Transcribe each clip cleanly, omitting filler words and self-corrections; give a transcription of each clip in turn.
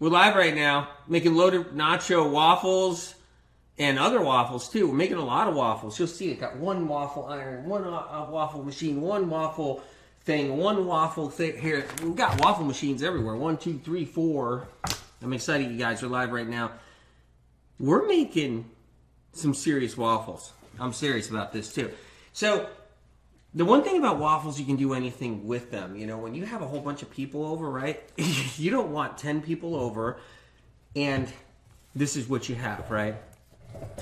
We're live right now, making loaded nacho waffles and other waffles too. We're making a lot of waffles. You'll see it got one waffle iron, one waffle machine, one waffle thing, one waffle thing. Here, we've got waffle machines everywhere. 1, 2, 3, 4. I'm excited you guys are live right now. We're making some serious waffles. I'm serious about this too. So, the one thing about waffles, you can do anything with them. You know, when you have a whole bunch of people over, right? You don't want 10 people over, and this is what you have, right?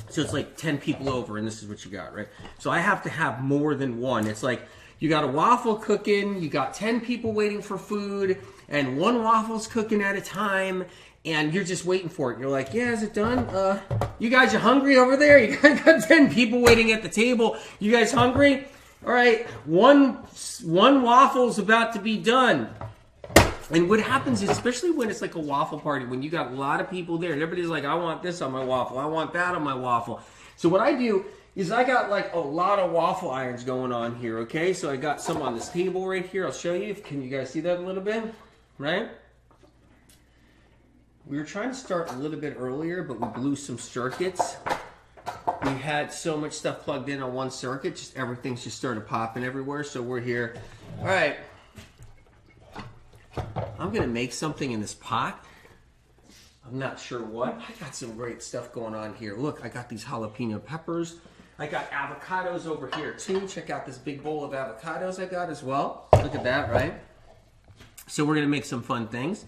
So it's like 10 people over, and this is what you got, right? So I have to have more than one. It's like you got a waffle cooking, you got 10 people waiting for food, and one waffle's cooking at a time, and you're just waiting for it. You're like, yeah, is it done? You guys are hungry over there? You got 10 people waiting at the table. You guys hungry? All right, one waffle's about to be done. And what happens is, especially when it's like a waffle party, when you got a lot of people there, and everybody's like, I want this on my waffle, I want that on my waffle. So what I do is I got like a lot of waffle irons going on here, okay? So I got some on this table right here. I'll show you. Can you guys see that a little bit? Right? We were trying to start a little bit earlier, but we blew some circuits. We had so much stuff plugged in on one circuit, just everything's just started popping everywhere, so we're here. All right. I'm going to make something in this pot. I'm not sure what. I got some great stuff going on here. Look, I got these jalapeno peppers. I got avocados over here too. Check out this big bowl of avocados I got as well. Look at that, right? So we're going to make some fun things.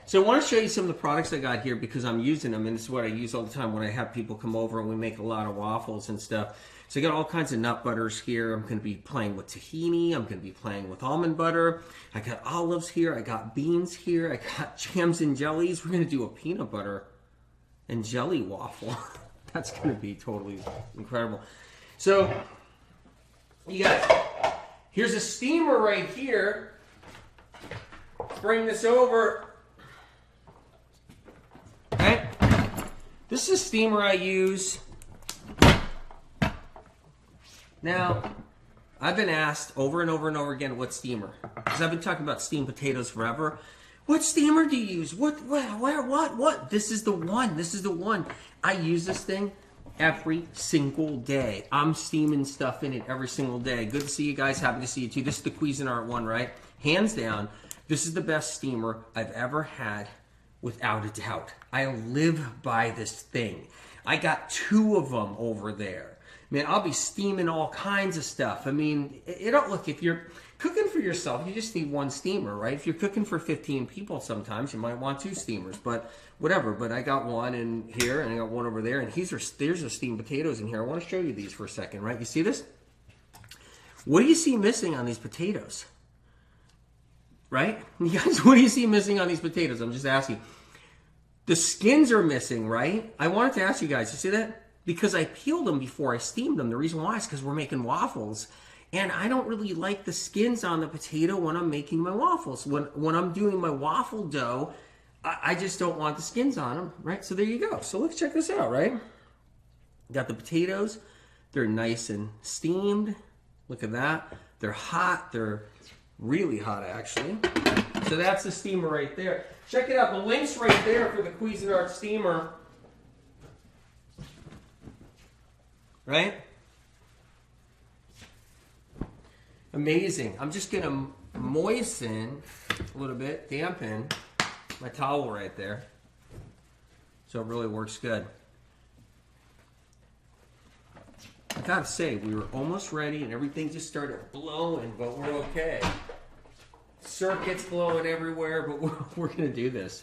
So I want to show you some of the products I got here because I'm using them, and this is what I use all the time when I have people come over and we make a lot of waffles and stuff. So I got all kinds of nut butters here. I'm going to be playing with tahini. I'm going to be playing with almond butter. I got olives here. I got beans here. I got jams and jellies. We're going to do a peanut butter and jelly waffle. That's going to be totally incredible. So you guys, here's a steamer right here. Let's bring this over. Okay. This is a steamer I use. Now, I've been asked over and over and over again, what steamer? Because I've been talking about steamed potatoes forever. What steamer do you use? What? This is the one. This is the one. I use this thing every single day. I'm steaming stuff in it every single day. Good to see you guys. Happy to see you too. This is the Cuisinart one, right? Hands down, this is the best steamer I've ever had. Without a doubt. I live by this thing. I got 2 of them over there. Man, I'll be steaming all kinds of stuff. I mean, look, if you're cooking for yourself, you just need 1 steamer, right? If you're cooking for 15 people sometimes, you might want 2 steamers, but whatever. But I got one in here, and I got one over there, and there's the steamed potatoes in here. I want to show you these for a second, right? You see this? What do you see missing on these potatoes? Right? You guys, what do you see missing on these potatoes? I'm just asking. The skins are missing, right? I wanted to ask you guys, you see that? Because I peeled them before I steamed them. The reason why is because we're making waffles. And I don't really like the skins on the potato when I'm making my waffles. When I'm doing my waffle dough, I just don't want the skins on them, right? So there you go. So let's check this out, right? Got the potatoes. They're nice and steamed. Look at that. They're hot. They're really hot, actually. So that's the steamer right there. Check it out. The link's right there for the Cuisinart steamer. Right? Amazing. I'm just going to moisten a little bit, dampen my towel right there. So it really works good. I gotta say, we were almost ready and everything just started blowing, but we're okay. Circuits blowing everywhere, but we're going to do this.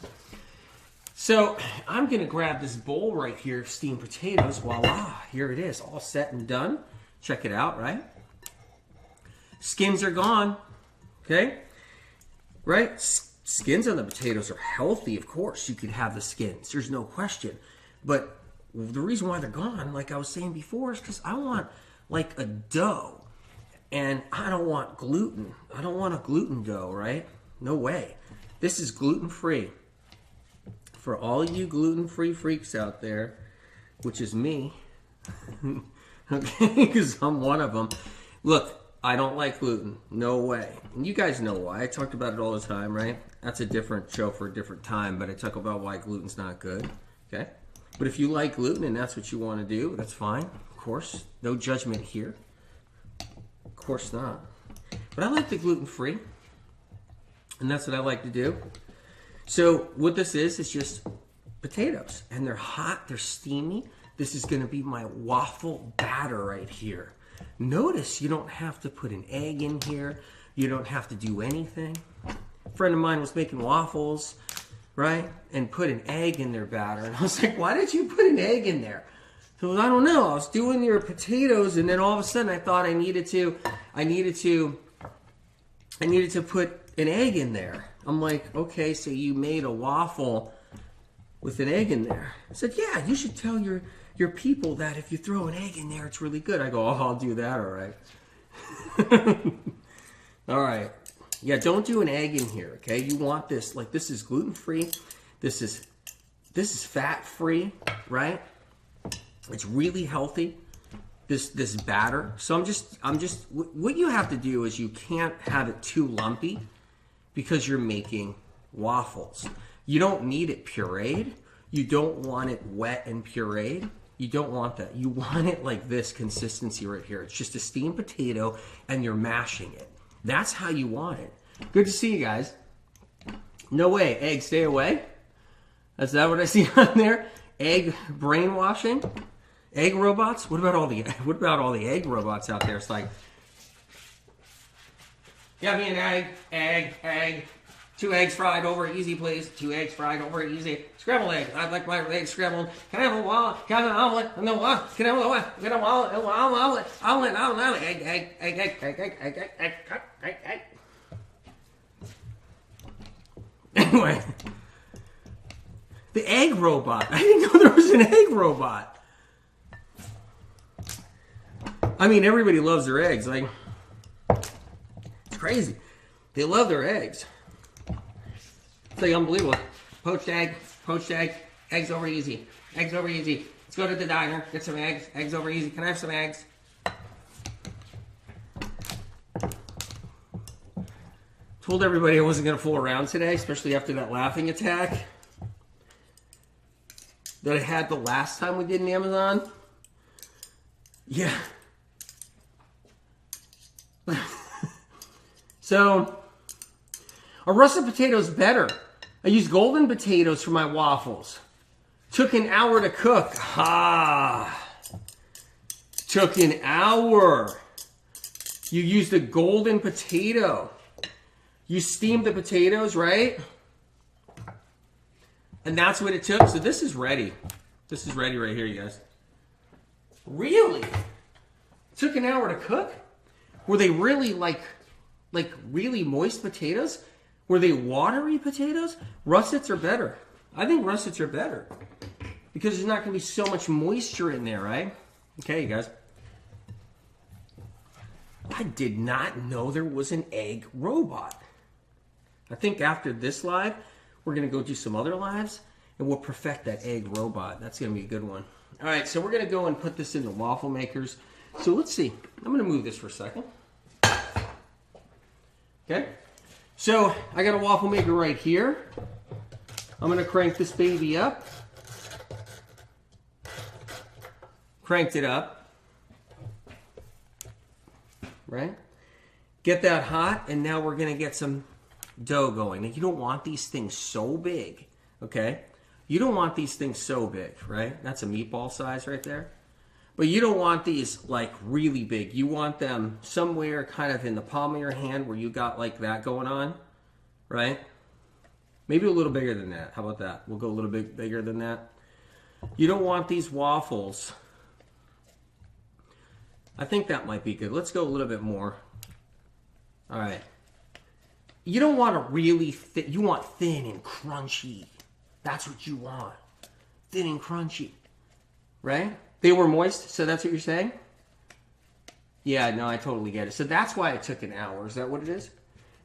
So I'm going to grab this bowl right here of steamed potatoes. Voila, here it is, all set and done. Check it out, right? Skins are gone, okay? Right? Skins on the potatoes are healthy, of course. You could have the skins, there's no question. But the reason why they're gone, like I was saying before, is because I want like a dough. And I don't want gluten. I don't want a gluten dough, right? No way. This is gluten-free. For all you gluten-free freaks out there, which is me, okay, because I'm one of them. Look, I don't like gluten. No way. And you guys know why. I talked about it all the time, right? That's a different show for a different time, but I talk about why gluten's not good. Okay? But if you like gluten and that's what you want to do, that's fine. Of course. No judgment here. Of course not. But I like the gluten-free. And that's what I like to do. So what this is just potatoes. And they're hot. They're steamy. This is going to be my waffle batter right here. Notice you don't have to put an egg in here. You don't have to do anything. A friend of mine was making waffles, right? And put an egg in their batter. And I was like, why did you put an egg in there? So I don't know. I was doing your potatoes, and then all of a sudden I thought I needed to put an egg in there. I'm like, okay, so you made a waffle with an egg in there. I said, yeah, you should tell your people that if you throw an egg in there, it's really good. I go, oh, I'll do that, all right. All right. Yeah, don't do an egg in here, okay? You want this, like this is gluten-free. This is fat-free, right? It's really healthy, this batter. So I'm just, what you have to do is you can't have it too lumpy because you're making waffles. You don't need it pureed. You don't want it wet and pureed. You don't want that. You want it like this consistency right here. It's just a steamed potato and you're mashing it. That's how you want it. Good to see you guys. No way. Egg, stay away. Is that what I see on there? Egg brainwashing? Egg robots? What about all the egg robots out there? It's like, give me an egg. 2 eggs fried over easy, please. 2 eggs fried over easy. Scrambled eggs. I'd like my eggs scrambled. Can I have a wallet? Can I have an omelet? No, what? Can I have a what? Can I have an omelet? Egg. Anyway, the egg robot. I didn't know there was an egg robot. I mean, everybody loves their eggs. Like, it's crazy. They love their eggs. It's like unbelievable. Poached egg, eggs over easy. Eggs over easy. Let's go to the diner, get some eggs. Eggs over easy. Can I have some eggs? Told everybody I wasn't going to fool around today, especially after that laughing attack that I had the last time we did an Amazon. Yeah. So, a russet potato is better. I use golden potatoes for my waffles. Took an hour to cook. Took an hour. You used a golden potato. You steamed the potatoes, right? And that's what it took. So this is ready. This is ready right here, you guys. Really? It took an hour to cook? Were they really like really moist potatoes? Were they watery potatoes? Russets are better. I think russets are better because there's not going to be so much moisture in there, right? Okay, you guys. I did not know there was an egg robot. I think after this live, we're going to go do some other lives and we'll perfect that egg robot. That's going to be a good one. All right, so we're going to go and put this in the waffle makers. So let's see. I'm going to move this for a second. Okay. So I got a waffle maker right here. I'm going to crank this baby up. Cranked it up. Right? Get that hot, and now we're going to get some dough going. Now, you don't want these things so big, okay? You don't want these things so big, right? That's a meatball size right there. But you don't want these like really big. You want them somewhere kind of in the palm of your hand where you got like that going on, right? Maybe a little bigger than that. How about that? We'll go a little bit bigger than that. You don't want these waffles. I think that might be good. Let's go a little bit more. All right. You don't want a really thick. You want thin and crunchy. That's what you want. Thin and crunchy, right? They were moist, so that's what you're saying? Yeah, no, I totally get it. So that's why it took an hour. Is that what it is?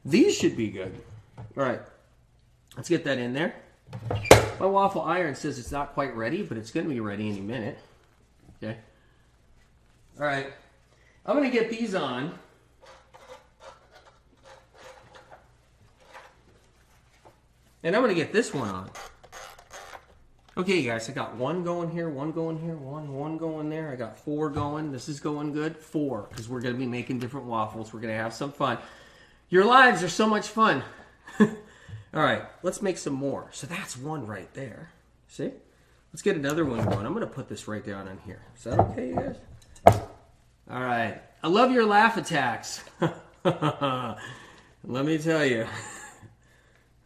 These should be good. All right. Let's get that in there. My waffle iron says it's not quite ready, but it's going to be ready any minute. Okay. All right. I'm going to get these on. And I'm going to get this one on. Okay, guys, I got one going here, one going here, one going there. I got 4 going. This is going good. 4, because we're going to be making different waffles. We're going to have some fun. Your lives are so much fun. All right, let's make some more. So that's 1 right there. See? Let's get another one going. I'm going to put this right down in here. Is that okay, you guys? All right. I love your laugh attacks. Let me tell you.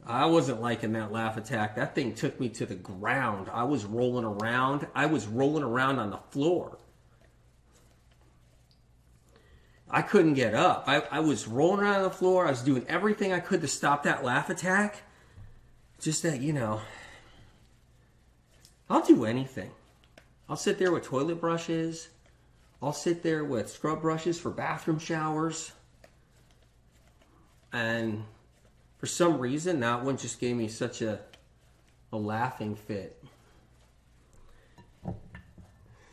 I wasn't liking that laugh attack. That thing took me to the ground. I was rolling around. I was rolling around on the floor. I couldn't get up. I was rolling around on the floor. I was doing everything I could to stop that laugh attack. Just that, you know, I'll do anything. I'll sit there with toilet brushes. I'll sit there with scrub brushes for bathroom showers. And for some reason, that one just gave me such a laughing fit.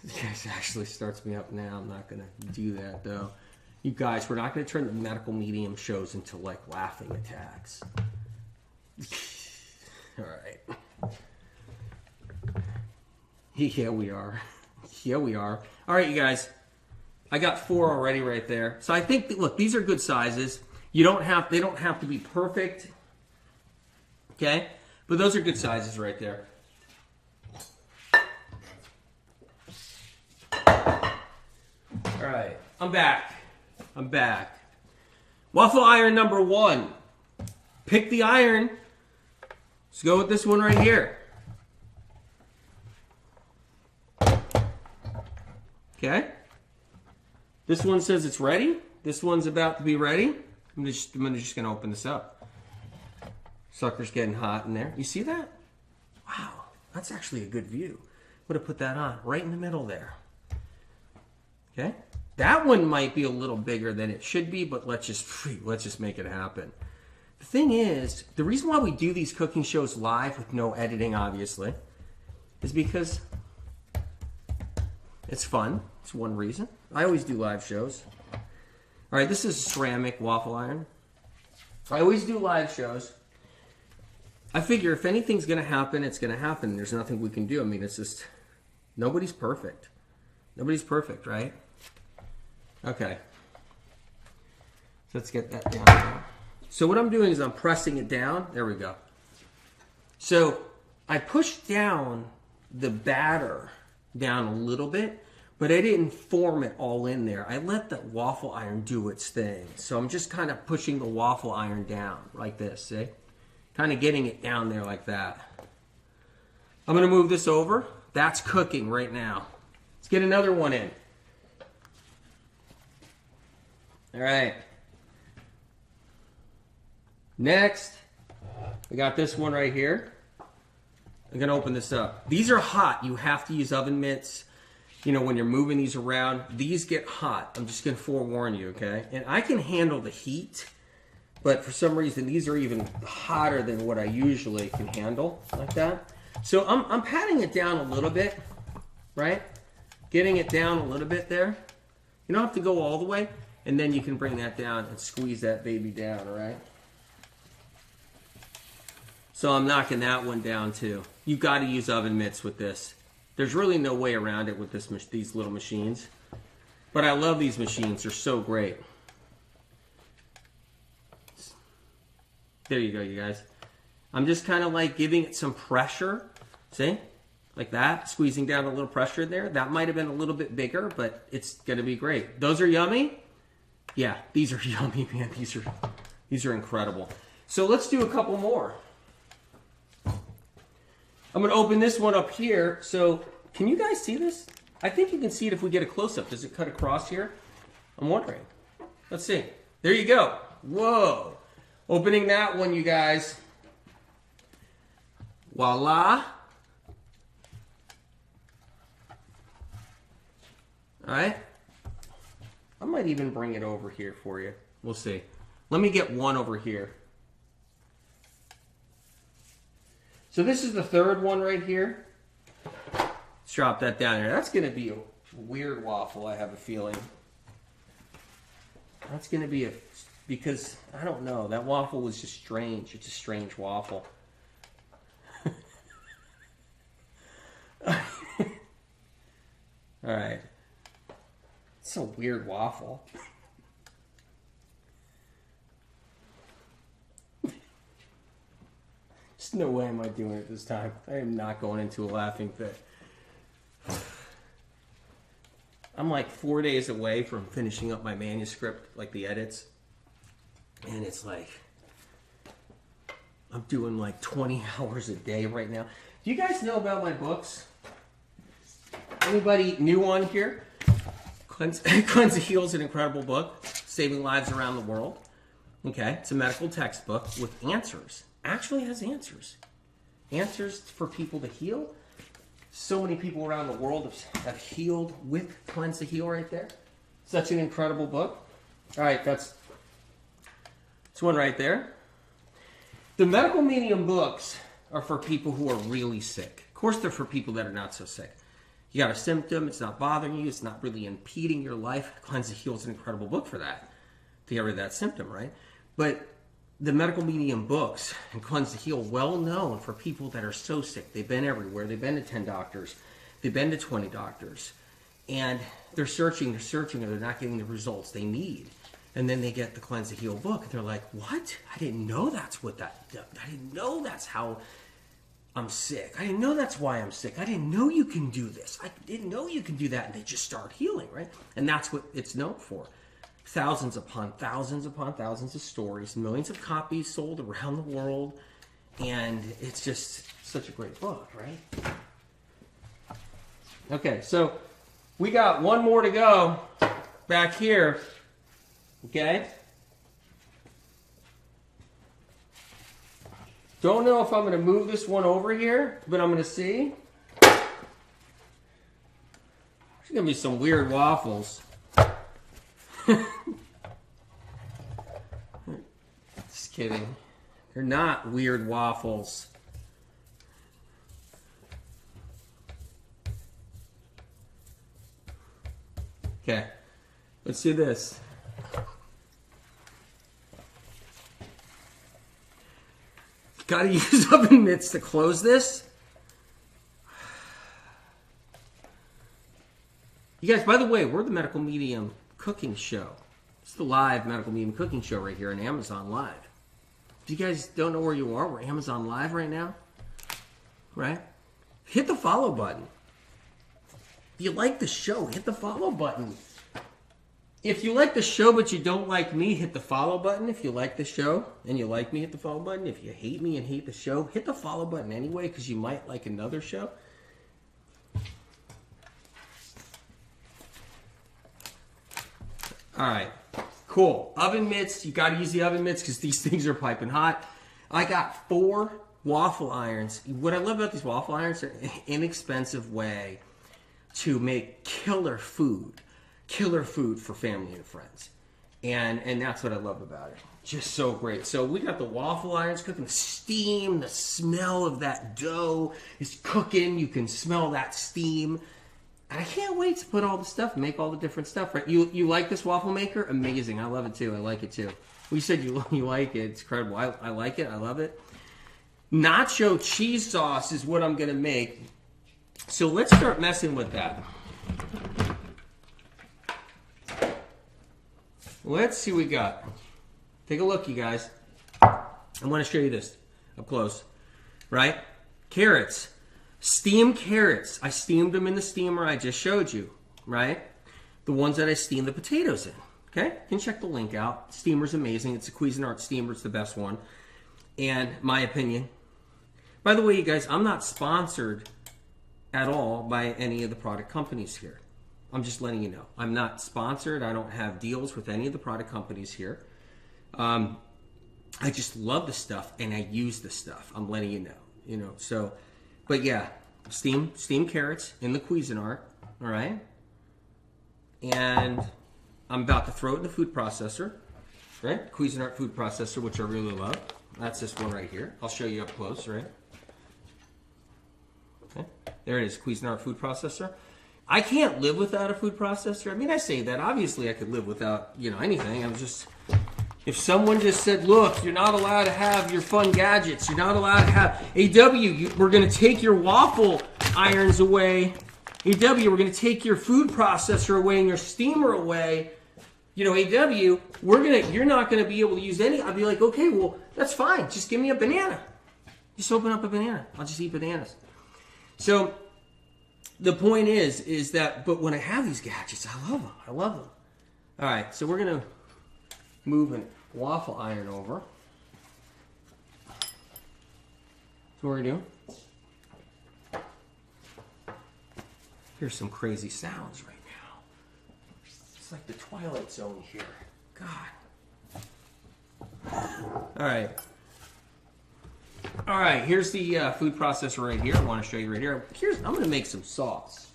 This actually starts me up now. I'm not going to do that, though. You guys, we're not going to turn the medical medium shows into, like, laughing attacks. All right. Yeah, we are. Yeah, we are. All right, you guys. I got 4 already right there. So I think, look, these are good sizes. They don't have to be perfect. Okay? But those are good sizes right there. All right. I'm back. Waffle iron number 1. Pick the iron. Let's go with this one right here. Okay? This one says it's ready. This one's about to be ready. I'm just gonna open this up. Sucker's getting hot in there. You see that? Wow, that's actually a good view. I'm gonna put that on right in the middle there. Okay? That one might be a little bigger than it should be, but let's just make it happen. The thing is, the reason why we do these cooking shows live with no editing, obviously, is because it's fun. It's one reason. I always do live shows. All right, this is a ceramic waffle iron. I always do live shows. I figure if anything's going to happen, it's going to happen. There's nothing we can do. I mean, it's just, nobody's perfect. Nobody's perfect, right? Okay. So let's get that down there. So what I'm doing is I'm pressing it down. There we go. So I pushed down the batter down a little bit, but I didn't form it all in there. I let the waffle iron do its thing. So I'm just kind of pushing the waffle iron down like this, see? Kind of getting it down there like that. I'm going to move this over. That's cooking right now. Let's get another one in. All right. Next, we got this one right here. I'm going to open this up. These are hot. You have to use oven mitts. You know, when you're moving these around, these get hot. I'm just going to forewarn you, okay? And I can handle the heat, but for some reason, these are even hotter than what I usually can handle, like that. So I'm patting it down a little bit, right? Getting it down a little bit there. You don't have to go all the way, and then you can bring that down and squeeze that baby down, all right? So I'm knocking that one down too. You've got to use oven mitts with this. There's really no way around it with these little machines. But I love these machines. They're so great. There you go, you guys. I'm just kind of like giving it some pressure. See? Like that. Squeezing down a little pressure there. That might have been a little bit bigger, but it's going to be great. Those are yummy? Yeah, these are yummy, man. These are incredible. So let's do a couple more. I'm going to open this one up here. So can you guys see this? I think you can see it if we get a close-up. Does it cut across here? I'm wondering. Let's see. There you go. Whoa. Opening that one, you guys. Voila. All right. I might even bring it over here for you. We'll see. Let me get one over here. So this is the third one right here. Let's drop that down there. That's going to be a weird waffle, I have a feeling. That's going to be because, I don't know, that waffle was just strange. It's a strange waffle. All right. It's a weird waffle. There's no way am I doing it this time. I am not going into a laughing fit. I'm like 4 days away from finishing up my manuscript, like the edits. And it's like, I'm doing like 20 hours a day right now. Do you guys know about my books? Anybody new on here? Cleanse the Heel is an incredible book, saving lives around the world. Okay, it's a medical textbook with answers. Actually has answers. Answers for people to heal. So many people around the world have healed with Cleanse the Heel right there. Such an incredible book. All right, that's one right there. The medical medium books are for people who are really sick. Of course, they're for people that are not so sick. You got a symptom, it's not bothering you, it's not really impeding your life. Cleanse the Heel is an incredible book for that, to get rid of that symptom, right? But the medical medium books and Cleanse the Heel, well known for people that are so sick. They've been everywhere. They've been to 10 doctors. They've been to 20 doctors. And they're searching, and they're not getting the results they need. And then they get the Cleanse the Heel book, and they're like, what? I didn't know that's what that... I didn't know that's how I'm sick. I didn't know that's why I'm sick. I didn't know you can do this. I didn't know you can do that. And they just start healing, right? And that's what it's known for. Thousands upon thousands of stories, millions of copies sold around the world, and it's just such a great book, right? Okay, so we got one more to go back here, okay? Don't know if I'm going to move this one over here, but I'm going to see. There's going to be some weird waffles. Just kidding. They're not weird waffles. Okay, let's do this. Gotta use oven mitts to close this. You guys, by the way, we're the Medical Medium Cooking Show. It's the live Medical Medium Cooking Show right here on Amazon Live. If you guys don't know where you are, we're Amazon Live right now. Right? Hit the follow button. If you like the show, hit the follow button. If you like the show but you don't like me, hit the follow button. If you like the show and you like me, hit the follow button. If you hate me and hate the show, hit the follow button anyway, because you might like another show. All right, cool. Oven mitts, you got to use the oven mitts because these things are piping hot. I got 4 waffle irons. What I love about these waffle irons, they're an inexpensive way to make killer food for family and friends. And that's what I love about it. Just so great. So we got the waffle irons cooking, the steam, the smell of that dough is cooking. You can smell that steam. And I can't wait to put all the stuff, make all the different stuff. Right? You like this waffle maker? Amazing. I love it too. I like it too. Well, you said you like it. It's incredible. I like it. I love it. Nacho cheese sauce is what I'm going to make. So let's start messing with that. Let's see what we got. Take a look, you guys. I want to show you this up close. Right? Carrots. Steamed carrots. I steamed them in the steamer I just showed you. Right? The ones that I steamed the potatoes in. Okay? You can check the link out. Steamer's amazing. It's a Cuisinart steamer. It's the best one. And my opinion. By the way, you guys, I'm not sponsored at all by any of the product companies here. I'm just letting you know. I'm not sponsored. I don't have deals with any of the product companies here. I just love the stuff and I use the stuff. I'm letting you know. So, but yeah, steamed carrots in the Cuisinart, all right? And I'm about to throw it in the food processor, right? Cuisinart food processor, which I really love. That's this one right here. I'll show you up close, right? Okay. There it is, Cuisinart food processor. I can't live without a food processor. I mean, I say that. Obviously, I could live without, anything. I'm just... If someone just said, look, you're not allowed to have your fun gadgets. You're not allowed to have... AW, we're going to take your waffle irons away. AW, we're going to take your food processor away and your steamer away. You know, AW, you're not going to be able to use any. I'd be like, okay, well, that's fine. Just give me a banana. Just open up a banana. I'll just eat bananas. So the point is that, but when I have these gadgets, I love them. I love them. All right, so we're going to move a waffle iron over. So what we're going to do. Here's some crazy sounds right now. It's like the Twilight Zone here. God. All right. All right, here's the food processor right here. I want to show you right here. I'm going to make some sauce.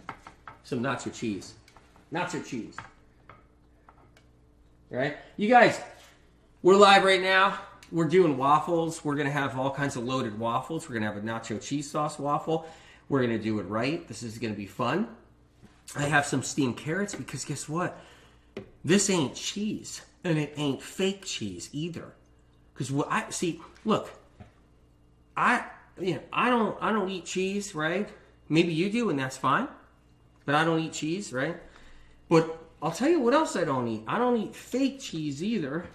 Some nacho cheese. Nacho cheese. All right? You guys, we're live right now. We're doing waffles. We're going to have all kinds of loaded waffles. We're going to have a nacho cheese sauce waffle. We're going to do it right. This is going to be fun. I have some steamed carrots because guess what? This ain't cheese. And it ain't fake cheese either. Because what I see, look, I don't eat cheese, right? Maybe you do, and that's fine. But I don't eat cheese, right? But I'll tell you what else I don't eat. I don't eat fake cheese either,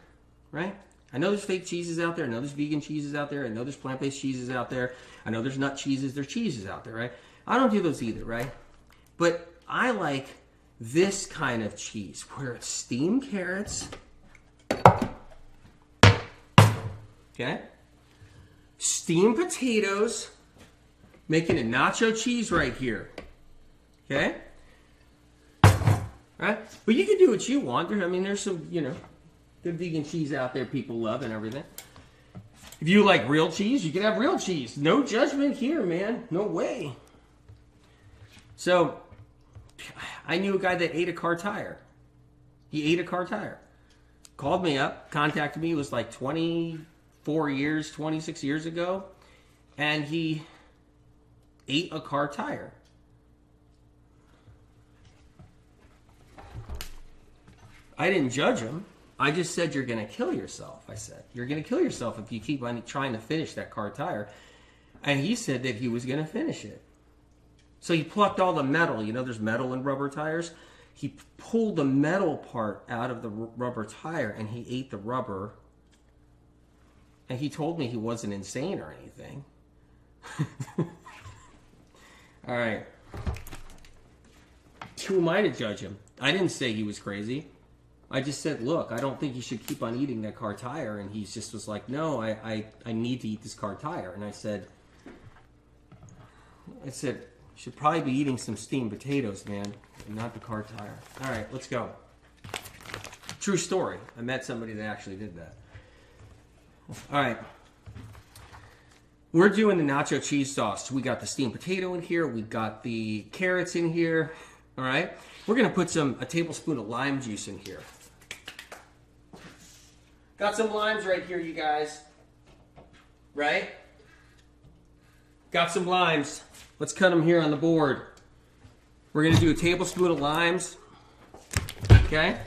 right? I know there's fake cheeses out there. I know there's vegan cheeses out there. I know there's plant-based cheeses out there. I know there's nut cheeses. There's cheeses out there, right? I don't do those either, right? But I like this kind of cheese where it's steamed carrots. Okay? Steamed potatoes. Making a nacho cheese right here. Okay? Right? But you can do what you want. There's some, good vegan cheese out there people love and everything. If you like real cheese, you can have real cheese. No judgment here, man. No way. So, I knew a guy that ate a car tire. He ate a car tire. Called me up, contacted me. It was like 26 years ago. And he ate a car tire. I didn't judge him. I just said, you're going to kill yourself. I said, you're going to kill yourself if you keep on trying to finish that car tire. And he said that he was going to finish it. So he plucked all the metal. There's metal in rubber tires. He pulled the metal part out of the rubber tire and he ate the rubber. And he told me he wasn't insane or anything. All right. Who am I to judge him? I didn't say he was crazy. I just said, look, I don't think you should keep on eating that car tire. And he just was like, no, I need to eat this car tire. And I said, you should probably be eating some steamed potatoes, man, and not the car tire. All right, let's go. True story. I met somebody that actually did that. All right. We're doing the nacho cheese sauce. We got the steamed potato in here. We got the carrots in here. All right. We're going to put a tablespoon of lime juice in here. Got some limes right here, you guys. Right? Got some limes. Let's cut them here on the board. We're going to do a tablespoon of limes. Okay?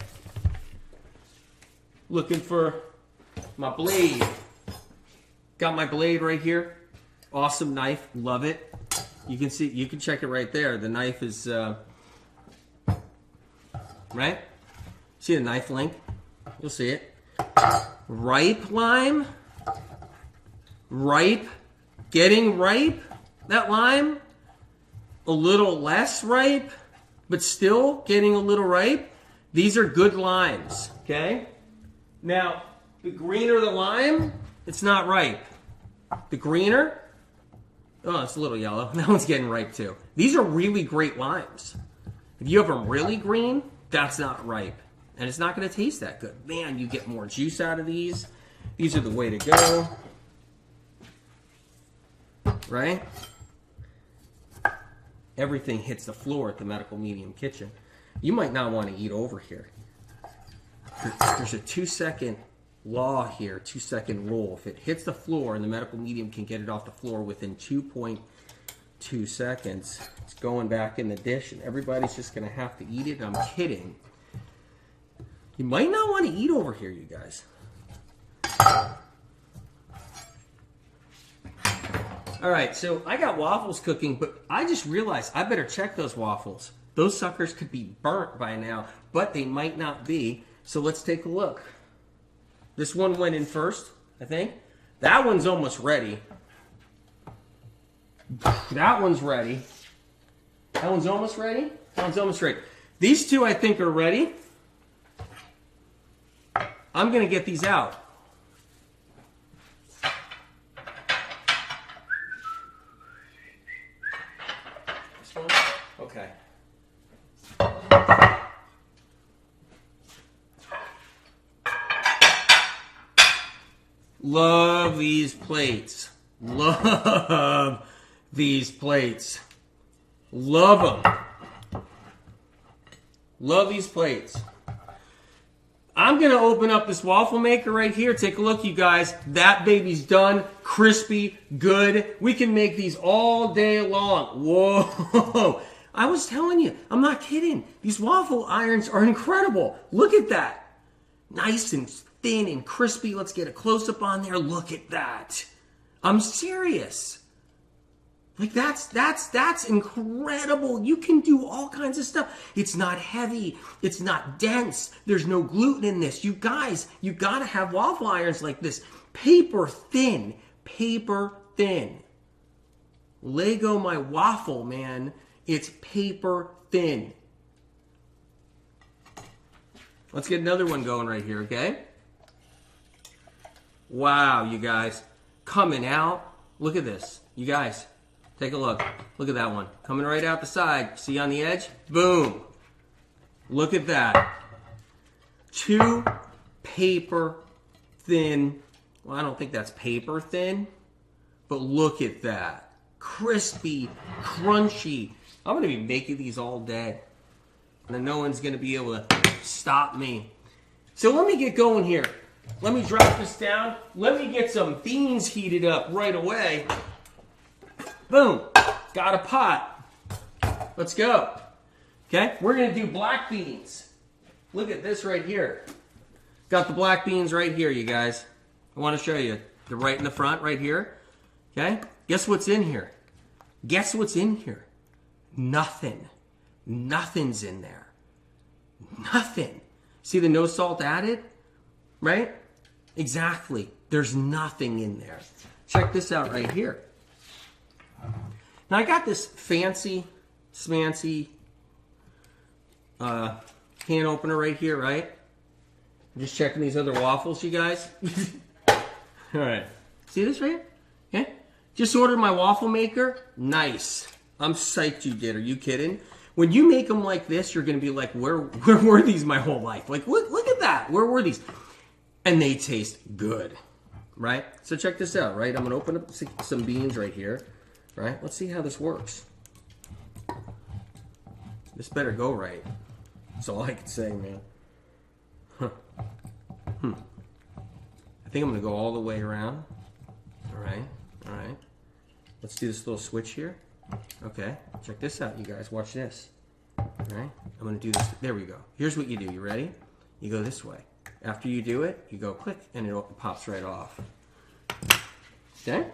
Looking for my blade. Got my blade right here. Awesome knife. Love it. You can see, you can check it right there. The knife is, right? See the knife link? You'll see it. Ripe lime. Ripe. Getting ripe. That lime. A little less ripe, but still getting a little ripe. These are good limes. Okay? Now, the greener the lime, it's not ripe. The greener, oh, it's a little yellow. That one's getting ripe too. These are really great limes. If you have them really green, that's not ripe. And it's not going to taste that good. Man, you get more juice out of these. These are the way to go. Right? Everything hits the floor at the Medical Medium Kitchen. You might not want to eat over here. There's a 2-second law here, 2-second rule. If it hits the floor and the Medical Medium can get it off the floor within 2.2 seconds, it's going back in the dish and everybody's just going to have to eat it. I'm kidding. You might not want to eat over here, you guys. All right, so I got waffles cooking, but I just realized I better check those waffles. Those suckers could be burnt by now, but they might not be. So let's take a look. This one went in first, I think. That one's almost ready. That one's ready. That one's almost ready. That one's almost ready. These two I think are ready. I'm going to get these out. This one? Okay. Love these plates. Love these plates. Love them. Love these plates. I'm going to open up this waffle maker right here. Take a look, you guys. That baby's done. Crispy. Good. We can make these all day long. Whoa. I was telling you. I'm not kidding. These waffle irons are incredible. Look at that. Nice and thin and crispy. Let's get a close-up on there. Look at that. I'm serious. Like that's incredible. You can do all kinds of stuff. It's not heavy. It's not dense. There's no gluten in this. You guys, you gotta have waffle irons like this. Paper thin. Paper thin. Lego my waffle, man. It's paper thin. Let's get another one going right here, okay? Wow, you guys. Coming out. Look at this. You guys, take a look. Look at that one. Coming right out the side. See on the edge? Boom. Look at that. Two paper thin. Well, I don't think that's paper thin. But look at that. Crispy, crunchy. I'm going to be making these all day. And then no one's going to be able to stop me. So let me get going here. Let me drop this down. Let me get some beans heated up right away. Boom. Got a pot. Let's go. Okay, we're going to do black beans. Look at this right here. Got the black beans right here, you guys. I want to show you. They're right in the front right here. Okay, guess what's in here? Guess what's in here? Nothing. Nothing's in there. Nothing. See the no salt added? Right? Exactly. There's nothing in there. Check this out right here. Now I got this fancy, smancy can opener right here, right? I'm just checking these other waffles, you guys. All right. See this right here? Okay. Just ordered my waffle maker. Nice. I'm psyched you did. Are you kidding? When you make them like this, you're going to be like, where were these my whole life? Like, look at that. Where were these? And they taste good, right? So check this out, right? I'm going to open up some beans right here, right? Let's see how this works. This better go right. That's all I can say, man. Huh. I think I'm going to go all the way around. All right, all right. Let's do this little switch here. Okay, check this out, you guys. Watch this. All right, I'm going to do this. There we go. Here's what you do. You ready? You go this way. After you do it, you go click, and it pops right off. Okay?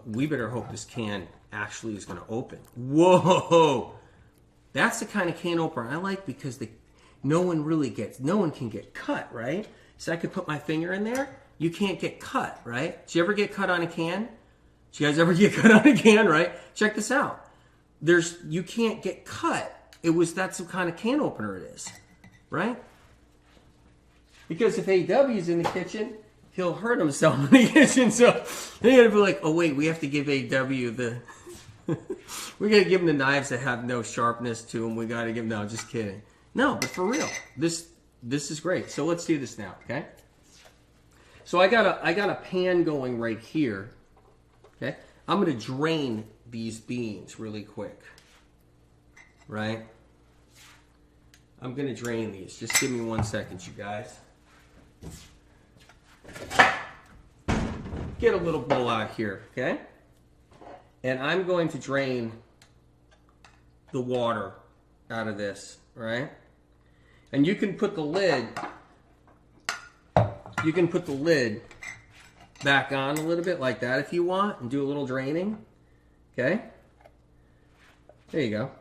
We better hope this can actually is going to open. Whoa! That's the kind of can opener I like because no one can get cut, right? So I could put my finger in there. You can't get cut, right? Did you ever get cut on a can? Did you guys ever get cut on a can, right? Check this out. You can't get cut. That's the kind of can opener it is, right? Because if AW's in the kitchen, he'll hurt himself in the kitchen. So they're going to be like, oh, wait, we have to give AW the... we got to give him the knives that have no sharpness to them. We got to give him... No, just kidding. No, but for real, this is great. So let's do this now, okay? So I got a pan going right here, okay? I'm going to drain these beans really quick, right? I'm going to drain these. Just give me 1 second, you guys. Get a little bowl out here, okay? And I'm going to drain the water out of this, right? And you can put the lid back on a little bit like that if you want, and do a little draining. Okay? There you go.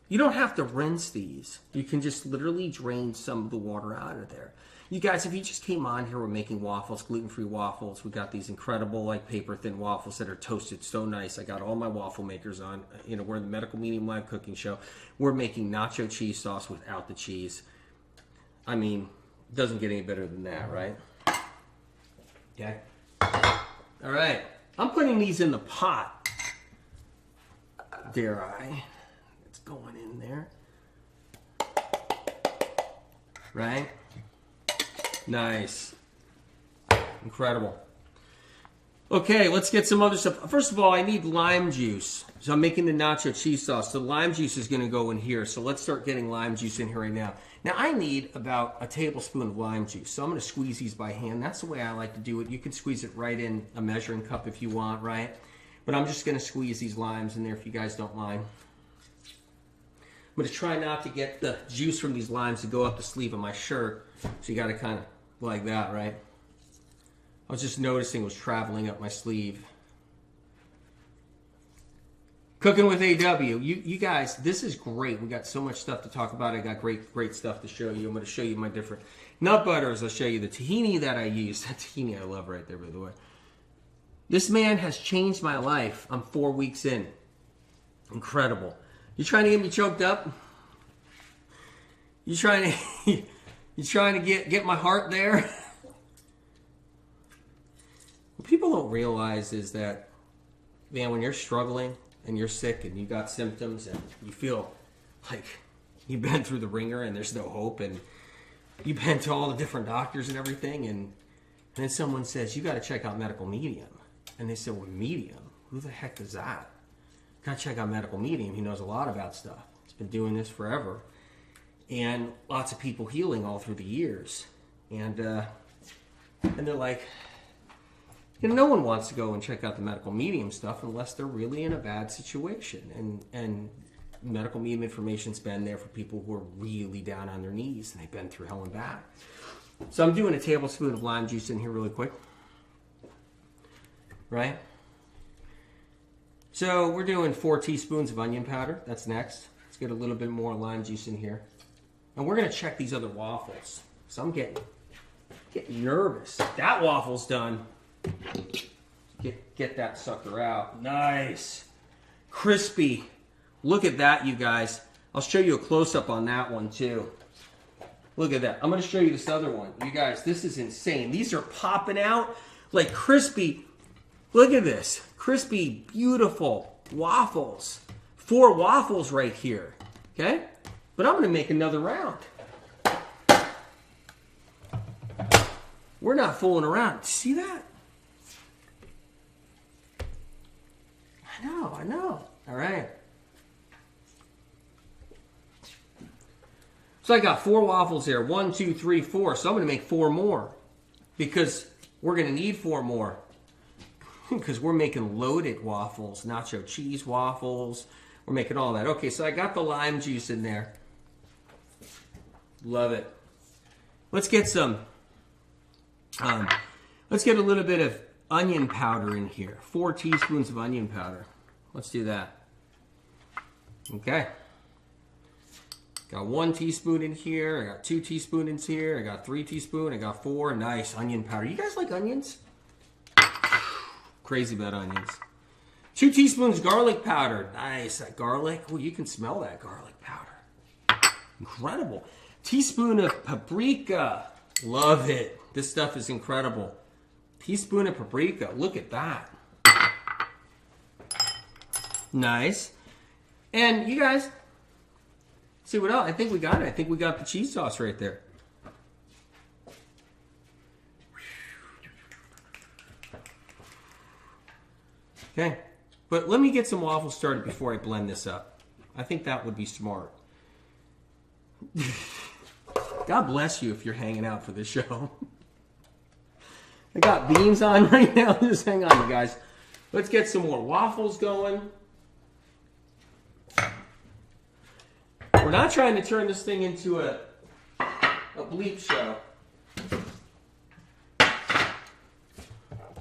You don't have to rinse these. You can just literally drain some of the water out of there. You guys, if you just came on here, we're making waffles, gluten-free waffles. We got these incredible, like, paper-thin waffles that are toasted so nice. I got all my waffle makers on. You know, we're in the Medical Medium Live Cooking Show. We're making nacho cheese sauce without the cheese. I mean, it doesn't get any better than that, right? Okay. All right. I'm putting these in the pot. Dare I? It's going in there. Right? Nice. Incredible. Okay, let's get some other stuff. First of all, I need lime juice. So I'm making the nacho cheese sauce. So lime juice is going to go in here. So let's start getting lime juice in here right now. Now, I need about a tablespoon of lime juice. So I'm going to squeeze these by hand. That's the way I like to do it. You can squeeze it right in a measuring cup if you want, right? But I'm just going to squeeze these limes in there if you guys don't mind. I'm going to try not to get the juice from these limes to go up the sleeve of my shirt. So you got to kind of like that, right? I was just noticing it was traveling up my sleeve. Cooking with AW. You guys, this is great. We got so much stuff to talk about. I got great stuff to show you. I'm going to show you my different nut butters. I'll show you the tahini that I use. That tahini I love right there, by the way. This man has changed my life. I'm 4 weeks in. Incredible. You trying to get me choked up? You trying to get my heart there? What people don't realize is that, man, when you're struggling and you're sick and you got symptoms and you feel like you've been through the ringer and there's no hope, and you've been to all the different doctors and everything, and then someone says, you got to check out Medical Medium. And they said, well, Medium? Who the heck is that? Got to check out Medical Medium. He knows a lot about stuff. He's been doing this forever. And lots of people healing all through the years. And they're like, you know, no one wants to go and check out the Medical Medium stuff unless they're really in a bad situation. And Medical Medium information's been there for people who are really down on their knees and they've been through hell and back. So I'm doing a tablespoon of lime juice in here really quick. Right? So we're doing 4 teaspoons of onion powder. That's next. Let's get a little bit more lime juice in here. And we're going to check these other waffles. So I'm getting nervous. That waffle's done. Get that sucker out. Nice. Crispy. Look at that, you guys. I'll show you a close-up on that one, too. Look at that. I'm going to show you this other one. You guys, this is insane. These are popping out like crispy. Look at this. Crispy, beautiful waffles. 4 waffles right here. Okay? But I'm going to make another round. We're not fooling around. See that? I know. All right. So I got 4 waffles there. 1, 2, 3, 4. So I'm going to make 4 more. Because we're going to need 4 more. Because we're making loaded waffles, nacho cheese waffles. We're making all that. Okay, so I got the lime juice in there. Love it. Let's get some, let's get a little bit of onion powder in here. 4 teaspoons of onion powder. Let's do that. Okay. Got 1 teaspoon in here. I got 2 teaspoons in here. I got 3 teaspoons. I got 4. Nice onion powder. You guys like onions? Crazy about onions. 2 teaspoons garlic powder. Nice. That garlic. Oh, you can smell that garlic powder. Incredible. Teaspoon of paprika. Love it. This stuff is incredible. Teaspoon of paprika. Look at that. Nice. And you guys, see what else? I think we got it. I think we got the cheese sauce right there. Okay, but let me get some waffles started before I blend this up. I think that would be smart. God bless you if you're hanging out for this show. I got beans on right now. Just hang on, you guys. Let's get some more waffles going. We're not trying to turn this thing into a bleep show.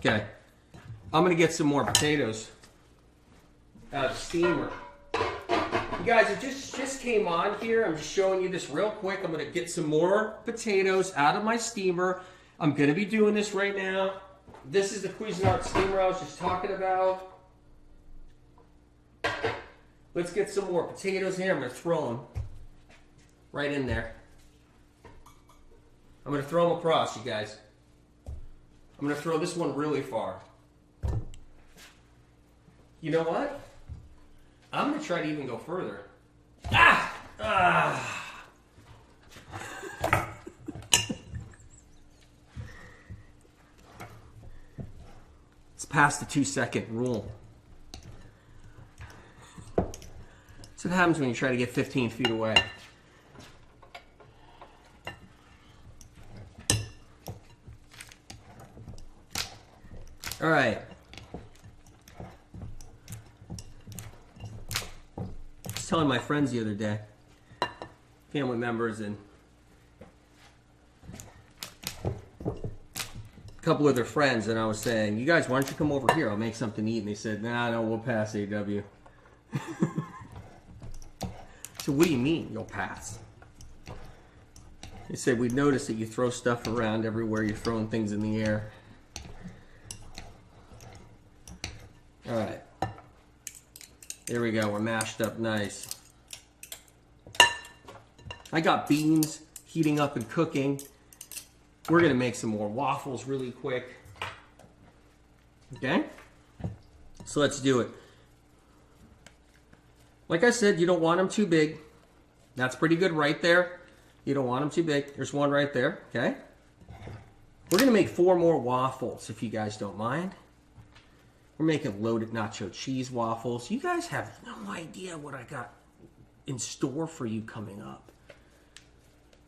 Okay. I'm going to get some more potatoes out of the steamer. You guys, it just came on here. I'm just showing you this real quick. I'm going to get some more potatoes out of my steamer. I'm going to be doing this right now. This is the Cuisinart steamer I was just talking about. Let's get some more potatoes in here. I'm going to throw them right in there. I'm going to throw them across, you guys. I'm going to throw this one really far. You know what? I'm going to try to even go further. Ah! Ah! It's past the 2-second rule. That's what happens when you try to get 15 feet away. All right. I was telling my friends the other day, family members and a couple of their friends, and I was saying, you guys, why don't you come over here? I'll make something to eat. And they said, nah, no, we'll pass, AW. So what do you mean you'll pass? They said, we'd noticed that you throw stuff around everywhere. You're throwing things in the air. All right. There we go. We're mashed up nice. I got beans heating up and cooking. We're going to make some more waffles really quick. Okay? So let's do it. Like I said, you don't want them too big. That's pretty good right there. You don't want them too big. There's one right there. Okay? We're going to make 4 more waffles, if you guys don't mind. We're making loaded nacho cheese waffles. You guys have no idea what I got in store for you coming up.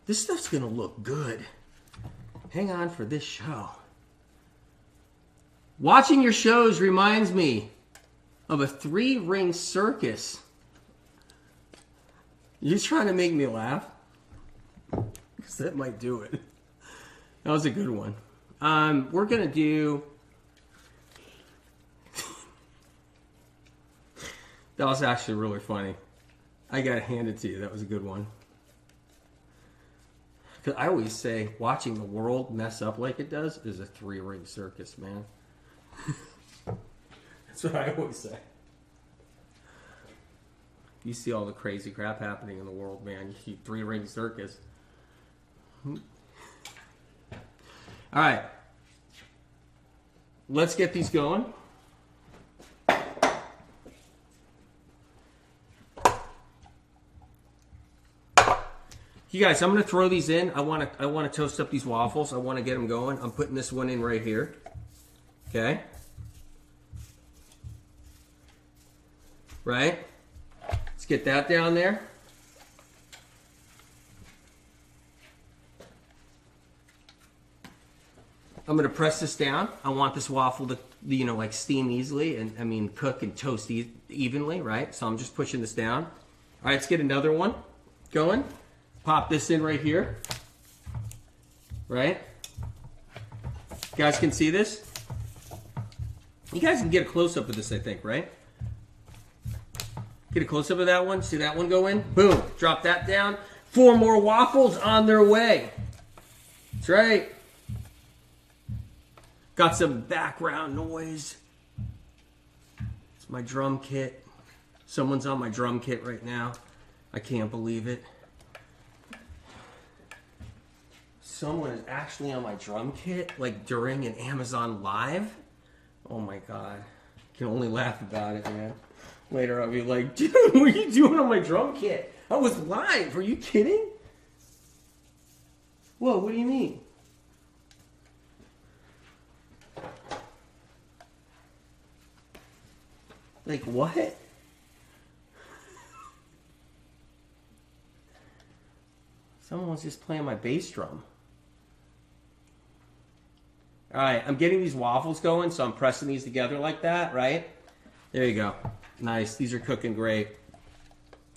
This stuff's going to look good. Hang on for this show. Watching your shows reminds me of a 3-ring circus. You're trying to make me laugh? Because that might do it. That was a good one. We're going to do... That was actually really funny. I got to hand it to you. That was a good one. Because I always say, watching the world mess up like it does is a 3-ring circus, man. That's what I always say. You see all the crazy crap happening in the world, man. You see 3-ring circus. All right. Let's get these going. You guys, I'm going to throw these in. I want to toast up these waffles. I want to get them going. I'm putting this one in right here. Okay? Right? Let's get that down there. I'm going to press this down. I want this waffle to, you know, like steam easily and, I mean, cook and toast evenly, right? So I'm just pushing this down. All right, let's get another one going. Pop this in right here. Right? You guys can see this? You guys can get a close-up of this, I think, right? Get a close-up of that one. See that one go in? Boom. Drop that down. 4 more waffles on their way. That's right. Got some background noise. It's my drum kit. Someone's on my drum kit right now. I can't believe it. Someone is actually on my drum kit, like during an Amazon Live. Oh my God. I can only laugh about it, man. Later I'll be like, dude, what are you doing on my drum kit? I was live. Are you kidding? Whoa, what do you mean? Like what? Someone was just playing my bass drum. All right, I'm getting these waffles going, so I'm pressing these together like that, right? There you go. Nice. These are cooking great.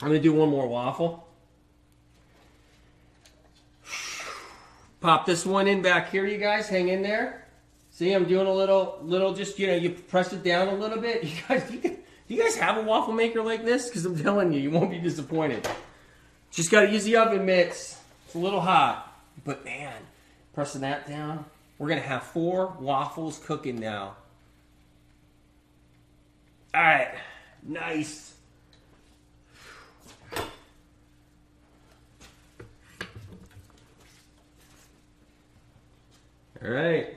I'm going to do one more waffle. Pop this one in back here, you guys. Hang in there. See, I'm doing a little, just, you press it down a little bit. Do you guys have a waffle maker like this? Because I'm telling you, you won't be disappointed. Just got to use the oven mitts. It's a little hot. But man, pressing that down. We're going to have 4 waffles cooking now. All right. Nice. All right.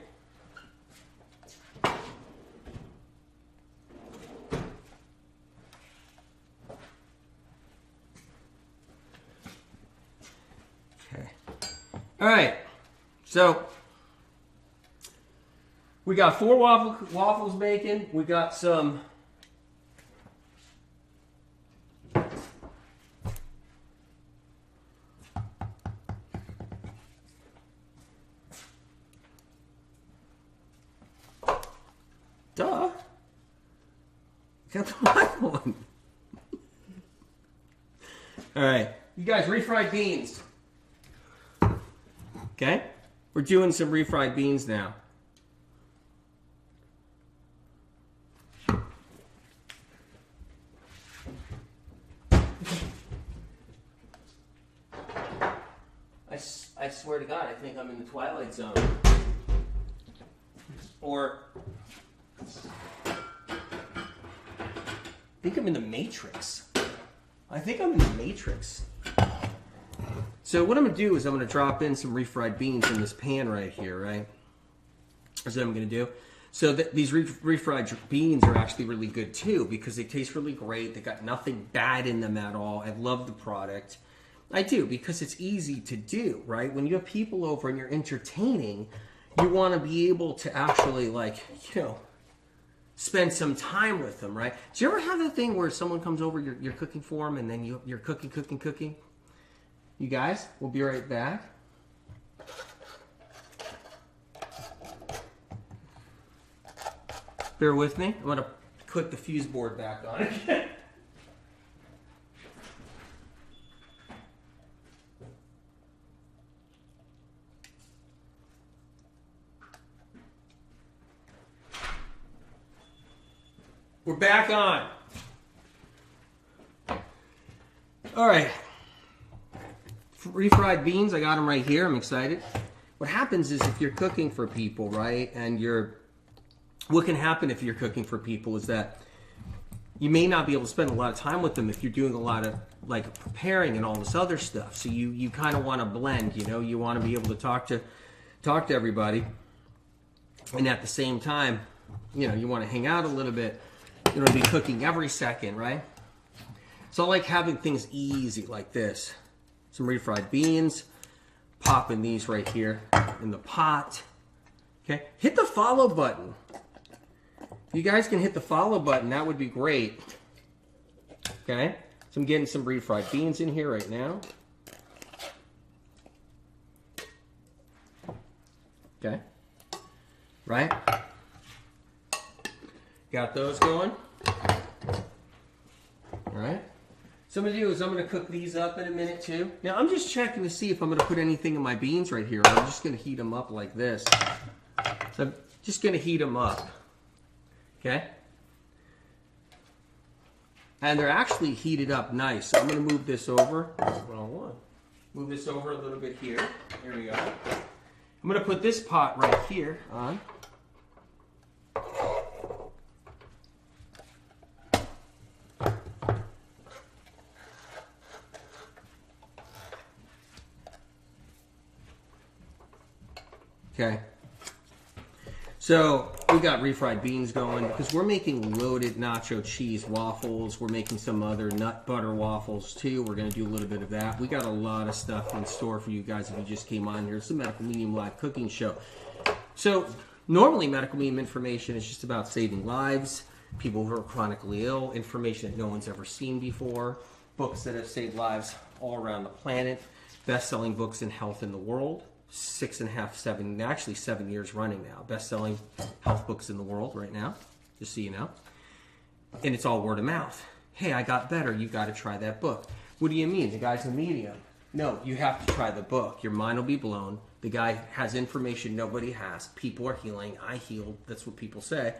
Okay. All right. So we got 4 waffles baking. We got some duh. Got the right one. All right. You guys, refried beans. Okay? We're doing some refried beans now. I swear to God, I think I'm in the Twilight Zone. Or I think I'm in the Matrix. I think I'm in the Matrix. So what I'm going to do is I'm going to drop in some refried beans in this pan right here, right? That's what I'm going to do. So these refried beans are actually really good too because they taste really great. They got nothing bad in them at all. I love the product. I do because it's easy to do, right? When you have people over and you're entertaining, you want to be able to actually spend some time with them, right? Do you ever have that thing where someone comes over, you're cooking for them, and then you're cooking? You guys, we'll be right back. Bear with me. I'm going to put the fuse board back on again. We're back on. All right. Refried beans, I got them right here. I'm excited. What happens is if you're cooking for people, right, and what can happen if you're cooking for people is that you may not be able to spend a lot of time with them if you're doing a lot of preparing and all this other stuff. So you kind of want to blend, you want to be able to talk to everybody, and at the same time, you want to hang out a little bit. You don't be cooking every second, right? So I like having things easy like this. Some refried beans, popping these right here in the pot. Okay, hit the follow button. If you guys can hit the follow button, that would be great. Okay, so I'm getting some refried beans in here right now. Okay, right? Got those going. All right. So I'm going to do is I'm going to cook these up in a minute too. Now I'm just checking to see if I'm going to put anything in my beans right here. I'm just going to heat them up like this. So I'm just going to heat them up. Okay. And they're actually heated up nice. So I'm going to move this over. Wrong one. Move this over a little bit here. Here we go. I'm going to put this pot right here on. Okay, so we got refried beans going because we're making loaded nacho cheese waffles. We're making some other nut butter waffles too. We're going to do a little bit of that. We got a lot of stuff in store for you guys if you just came on here. It's the Medical Medium Live Cooking Show. So normally Medical Medium information is just about saving lives, people who are chronically ill, information that no one's ever seen before, books that have saved lives all around the planet, best-selling books in health in the world. 6.5, 7, actually 7 years running now. Best-selling health books in the world right now, just so you know. And it's all word of mouth. Hey, I got better. You got to try that book. What do you mean? The guy's a medium. No, you have to try the book. Your mind will be blown. The guy has information nobody has. People are healing. I healed. That's what people say.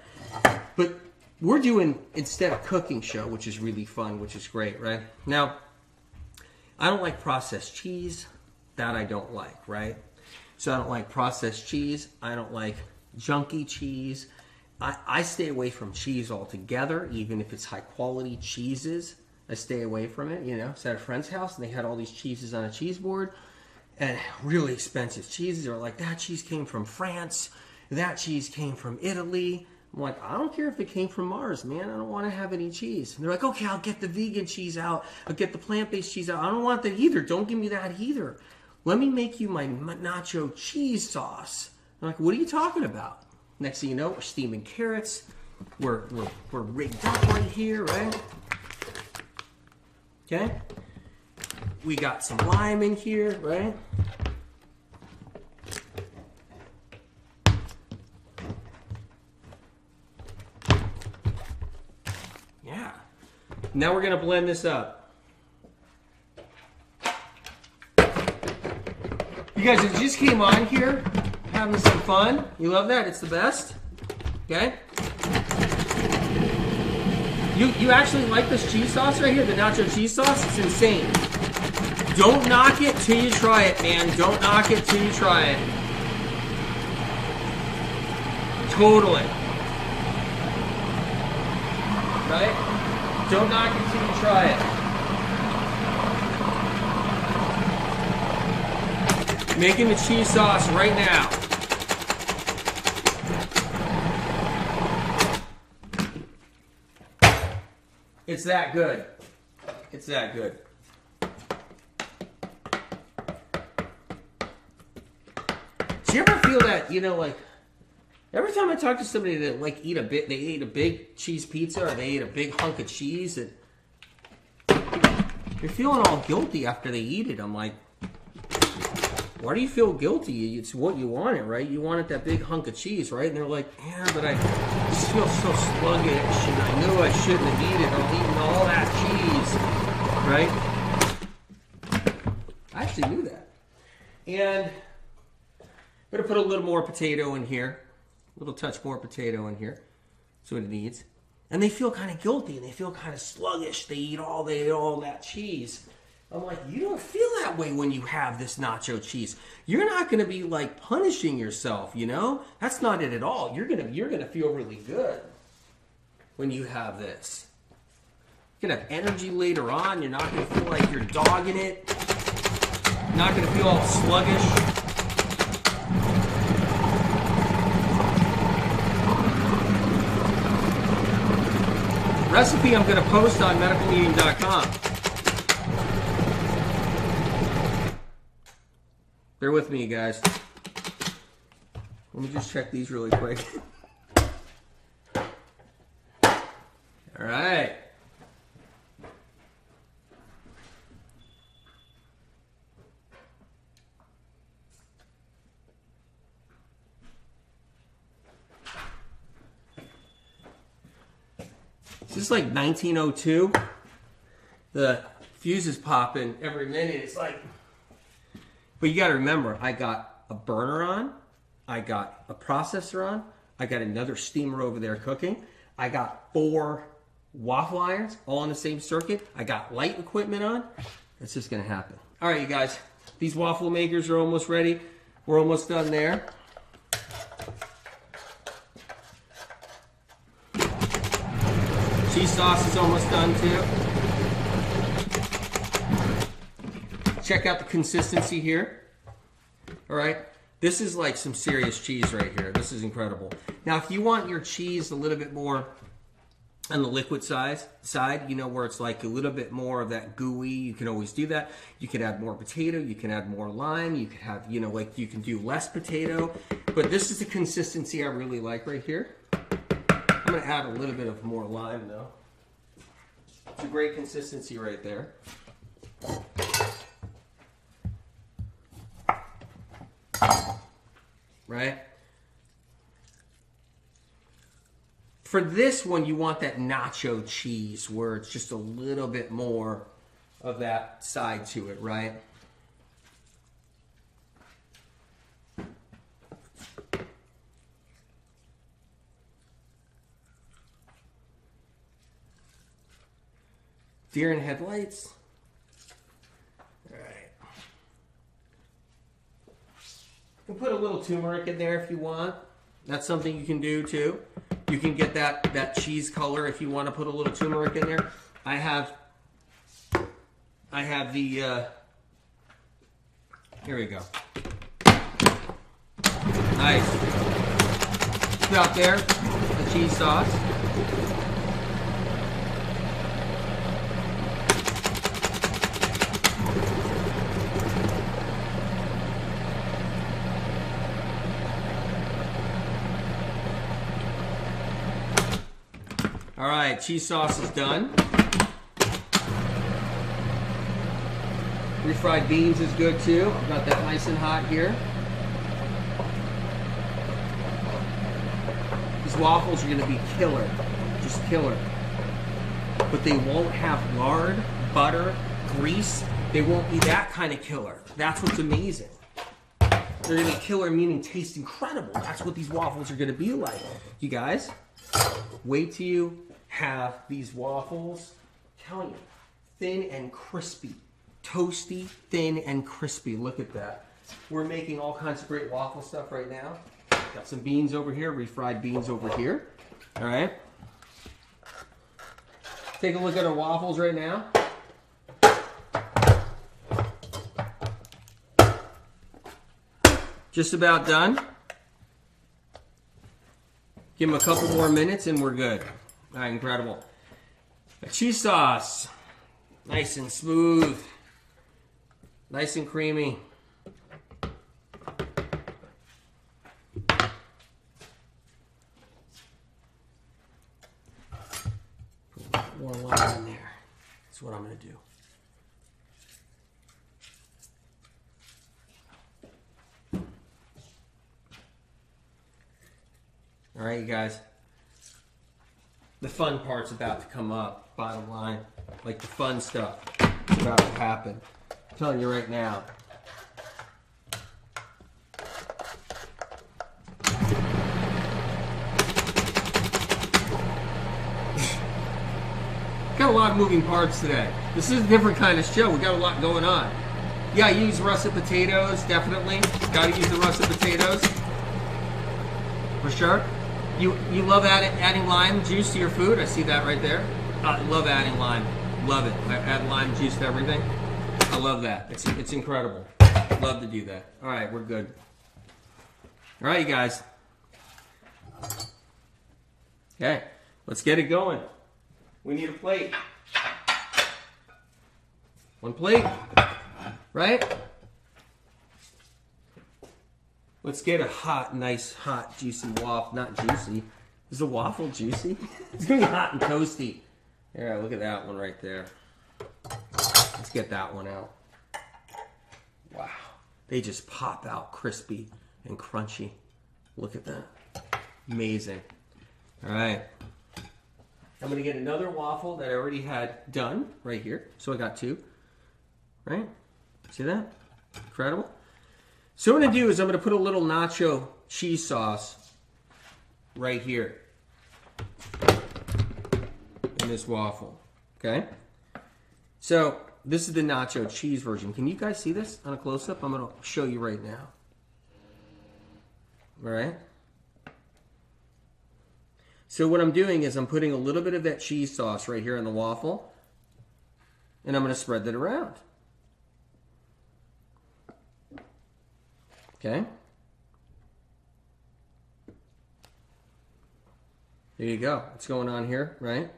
But we're doing instead a cooking show, which is really fun, which is great, right? Now, I don't like processed cheese. That I don't like, right? So I don't like processed cheese. I don't like junky cheese. I stay away from cheese altogether, even if it's high quality cheeses. I stay away from it, you know. I was at a friend's house and they had all these cheeses on a cheese board and really expensive cheeses. They were like, that cheese came from France. That cheese came from Italy. I'm like, I don't care if it came from Mars, man. I don't want to have any cheese. And they're like, okay, I'll get the vegan cheese out. I'll get the plant-based cheese out. I don't want that either. Don't give me that either. Let me make you my nacho cheese sauce. I'm like, what are you talking about? Next thing you know, we're steaming carrots. We're rigged up right here, right? Okay? We got some lime in here, right? Yeah. Now we're going to blend this up. You guys that just came on here, having some fun. You love that? It's the best. Okay? You actually like this cheese sauce right here, the nacho cheese sauce? It's insane. Don't knock it till you try it, man. Don't knock it till you try it. Totally. Right? Don't knock it till you try it. Making the cheese sauce right now. It's that good. It's that good. Do you ever feel that, you know, like, every time I talk to somebody that, like, they ate a big cheese pizza or they ate a big hunk of cheese, and they're feeling all guilty after they eat it. I'm like, why do you feel guilty? It's what you wanted, right? You wanted that big hunk of cheese, right? And they're like, yeah, but I just feel so sluggish, and I knew I shouldn't have eaten all that cheese, right? I actually knew that. And I'm going to put a little more potato in here, a little touch more potato in here. That's what it needs. And they feel kind of guilty, and they feel kind of sluggish. They eat all that cheese. I'm like, you don't feel that way when you have this nacho cheese. You're not going to be like punishing yourself, you know? That's not it at all. You're gonna feel really good when you have this. You're going to have energy later on. You're not going to feel like you're dogging it. You're not going to feel all sluggish. Recipe I'm going to post on medicalmeeting.com. Bear with me, guys. Let me just check these really quick. All right. Is this like 1902? The fuse is popping every minute. It's like... But you got to remember, I got a burner on, I got a processor on, I got another steamer over there cooking, I got 4 waffle irons all on the same circuit, I got light equipment on. It's just going to happen. All right, you guys, these waffle makers are almost ready. We're almost done there. Cheese sauce is almost done too. Check out the consistency here. All right. This is like some serious cheese right here. This is incredible. Now, if you want your cheese a little bit more on the liquid side, you know, where it's like a little bit more of that gooey, you can always do that. You can add more potato. You can add more lime. You can have, you know, like you can do less potato. But this is the consistency I really like right here. I'm going to add a little bit of more lime, though. It's a great consistency right there. Right? For this one, you want that nacho cheese where it's just a little bit more of that side to it, right? Deer in headlights. All right. You can put a little turmeric in there if you want. That's something you can do too. You can get that cheese color if you want to put a little turmeric in there. I have the here we go. Nice. It's out there, the cheese sauce. All right, cheese sauce is done. Refried beans is good too. I've got that nice and hot here. These waffles are going to be killer, just killer. But they won't have lard, butter, grease. They won't be that kind of killer. That's what's amazing. They're going to be killer, meaning taste incredible. That's what these waffles are going to be like. You guys, wait till you have these waffles. I'm telling you, thin and crispy. Toasty, thin, and crispy. Look at that. We're making all kinds of great waffle stuff right now. Got some beans over here, refried beans over here. All right. Take a look at our waffles right now. Just about done. Give them a couple more minutes and we're good. All right, incredible. The cheese sauce, nice and smooth. Nice and creamy. Put more lime in there. That's what I'm going to do. All right, you guys. The fun part's about to come up, bottom line. Like the fun stuff is about to happen. I'm telling you right now. Got a lot of moving parts today. This is a different kind of show. We got a lot going on. Yeah, you use russet potatoes, definitely. Got to use the russet potatoes. For sure. You love adding lime juice to your food. I see that right there. I love adding lime. Love it. I add lime juice to everything. I love that. It's incredible. Love to do that. All right, we're good. All right, you guys. Okay, let's get it going. We need a plate. One plate, right? Let's get a hot, nice, hot, juicy waffle. Not juicy. Is the waffle juicy? It's gonna be hot and toasty. Yeah, look at that one right there. Let's get that one out. Wow. They just pop out crispy and crunchy. Look at that. Amazing. All right. I'm going to get another waffle that I already had done right here. So I got two. Right? See that? Incredible. So what I'm going to do is I'm going to put a little nacho cheese sauce right here in this waffle. Okay? So this is the nacho cheese version. Can you guys see this on a close-up? I'm going to show you right now. All right? So what I'm doing is I'm putting a little bit of that cheese sauce right here in the waffle, and I'm going to spread that around. Okay? There you go. What's going on here, right?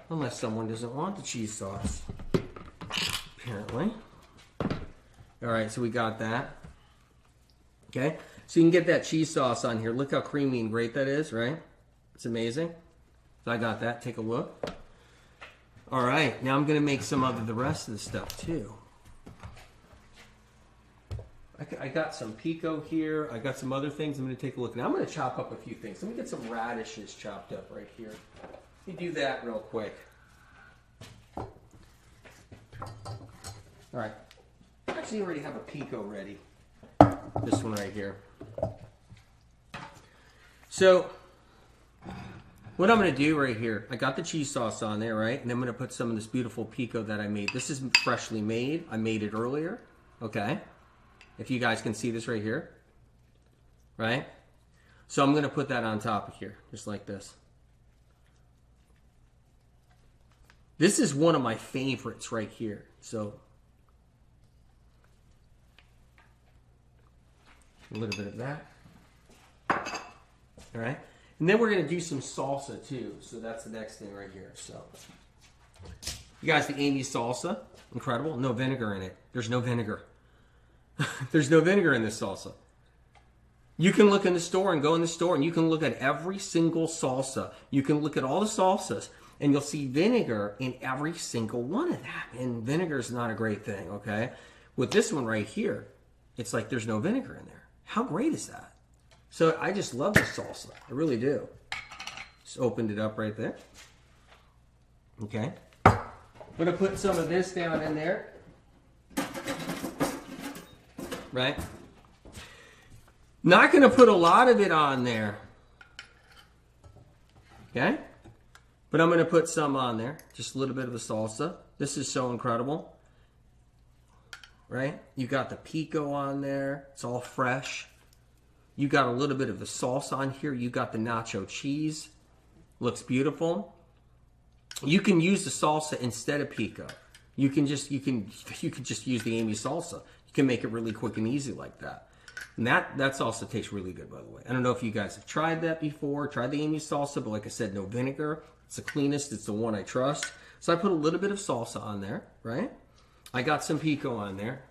Unless someone doesn't want the cheese sauce, apparently. All right, so we got that. Okay, so you can get that cheese sauce on here. Look how creamy and great that is, right? It's amazing. So I got that. Take a look. All right, now I'm going to make some of the rest of the stuff too. I got some pico here. I got some other things. I'm going to take a look. Now I'm going to chop up a few things. Let me get some radishes chopped up right here. Let me do that real quick. All right. Actually, I already have a pico ready. This one right here. So, what I'm going to do right here, I got the cheese sauce on there, right? And I'm going to put some of this beautiful pico that I made. This is freshly made. I made it earlier, okay? If you guys can see this right here, right? So I'm going to put that on top of here, just like this. This is one of my favorites right here. So a little bit of that. All right. And then we're going to do some salsa too. So that's the next thing right here. So you guys, the Amy salsa, incredible. No vinegar in it. There's no vinegar. There's no vinegar in this salsa. You can look in the store and go in the store and you can look at every single salsa. You can look at all the salsas and you'll see vinegar in every single one of them. And vinegar is not a great thing, okay? With this one right here, it's like there's no vinegar in there. How great is that? So I just love this salsa. I really do. Just opened it up right there. Okay. I'm going to put some of this down in there. Right? Not going to put a lot of it on there. Okay? But I'm going to put some on there. Just a little bit of the salsa. This is so incredible. Right? You got the pico on there. It's all fresh. You got a little bit of the sauce on here. You got the nacho cheese. Looks beautiful. You can use the salsa instead of pico. You can just use the Amy salsa. You can make it really quick and easy like that. And that salsa tastes really good, by the way. I don't know if you guys have tried that before, tried the Amy salsa, but like I said, no vinegar. It's the cleanest. It's the one I trust. So I put a little bit of salsa on there, right? I got some pico on there.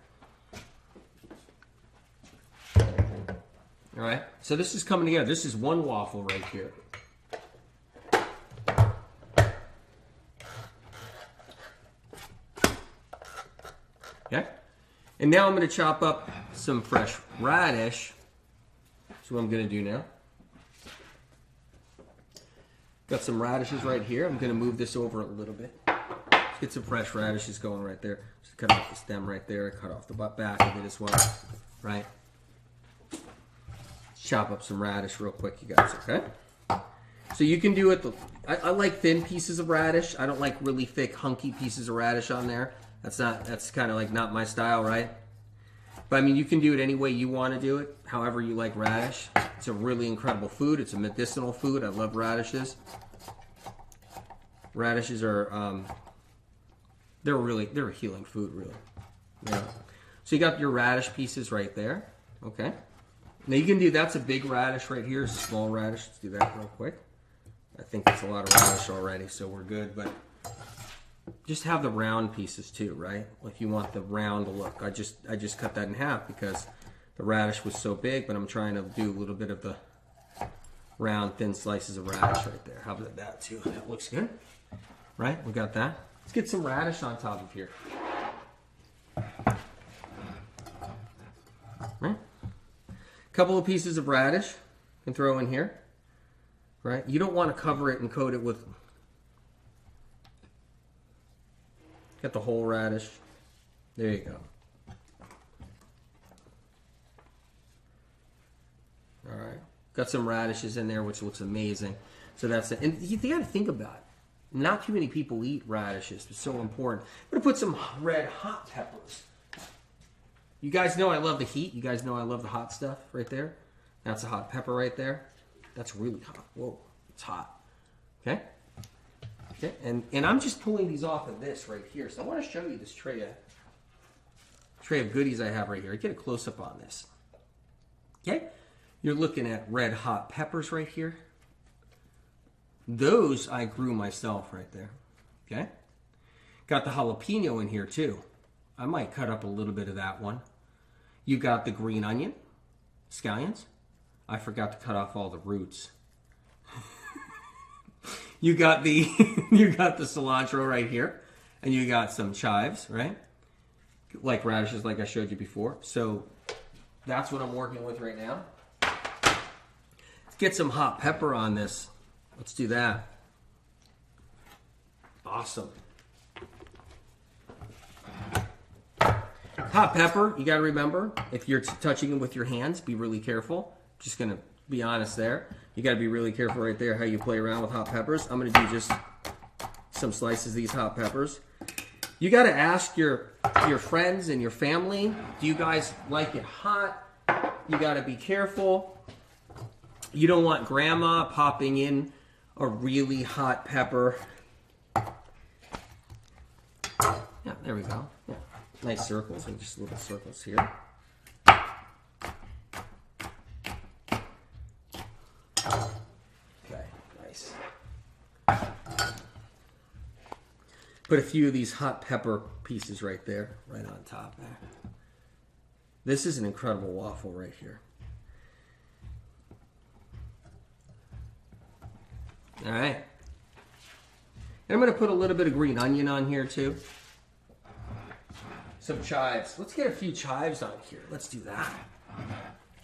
All right. So this is coming together. This is one waffle right here. Okay. And now I'm going to chop up some fresh radish. That's what I'm going to do now. Got some radishes right here. I'm going to move this over a little bit. Let's get some fresh radishes going right there. Just cut off the stem right there. Cut off the back of it as well. Right? Chop up some radish real quick, you guys, okay? So you can do it. I like thin pieces of radish. I don't like really thick, hunky pieces of radish on there. That's kind of like not my style, right? But I mean, you can do it any way you want to do it, however you like radish. It's a really incredible food. It's a medicinal food. I love radishes. Radishes are, they're a healing food, really. Yeah. So you got your radish pieces right there, okay? Now you can do, that's a big radish right here, it's a small radish. Let's do that real quick. I think that's a lot of radish already, so we're good, but just have the round pieces too, right? If you want the round look. I just cut that in half because the radish was so big, but I'm trying to do a little bit of the round, thin slices of radish right there. How about that too? That looks good, right? We got that. Let's get some radish on top of here. Right? Couple of pieces of radish you can throw in here, right? You don't want to cover it and coat it with, get the whole radish. There you go. All right, got some radishes in there, which looks amazing. So that's it. And you got to think about it. Not too many people eat radishes. It's so important. I'm gonna put some red hot peppers. You guys know I love the heat. You guys know I love the hot stuff right there. That's a hot pepper right there. That's really hot. Whoa, it's hot. Okay? Okay, and I'm just pulling these off of this right here. So I want to show you this tray of goodies I have right here. Get a close-up on this. Okay? You're looking at red hot peppers right here. Those I grew myself right there. Okay? Got the jalapeno in here too. I might cut up a little bit of that one. You got the green onion, scallions. I forgot to cut off all the roots. You got the cilantro right here, and you got some chives, right? Like radishes, like I showed you before. So that's what I'm working with right now. Let's get some hot pepper on this. Let's do that. Awesome. Hot pepper, you got to remember, if you're touching it with your hands, be really careful. Just going to be honest there. You got to be really careful right there how you play around with hot peppers. I'm going to do just some slices of these hot peppers. You got to ask your friends and your family, do you guys like it hot? You got to be careful. You don't want grandma popping in a really hot pepper. Yeah, there we go. Yeah. Nice circles, and just little circles here. Okay, nice. Put a few of these hot pepper pieces right there, right on top there. This is an incredible waffle right here. All right. And I'm going to put a little bit of green onion on here too. Some chives. Let's get a few chives on here. Let's do that.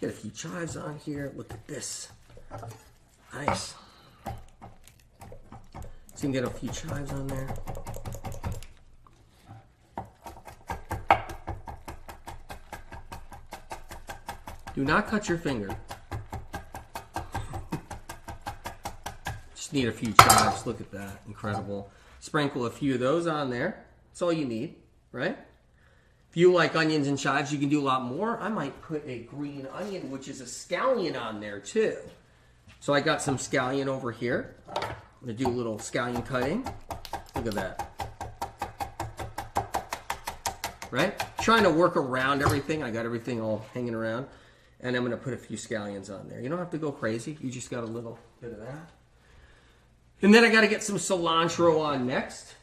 Get a few chives on here. Look at this. Nice. So you can get a few chives on there. Do not cut your finger. Just need a few chives. Look at that. Incredible. Sprinkle a few of those on there. That's all you need, right? If you like onions and chives, you can do a lot more. I might put a green onion, which is a scallion, on there too. So I got some scallion over here. I'm going to do a little scallion cutting. Look at that. Right? Trying to work around everything. I got everything all hanging around. And I'm going to put a few scallions on there. You don't have to go crazy. You just got a little bit of that. And then I got to get some cilantro on next.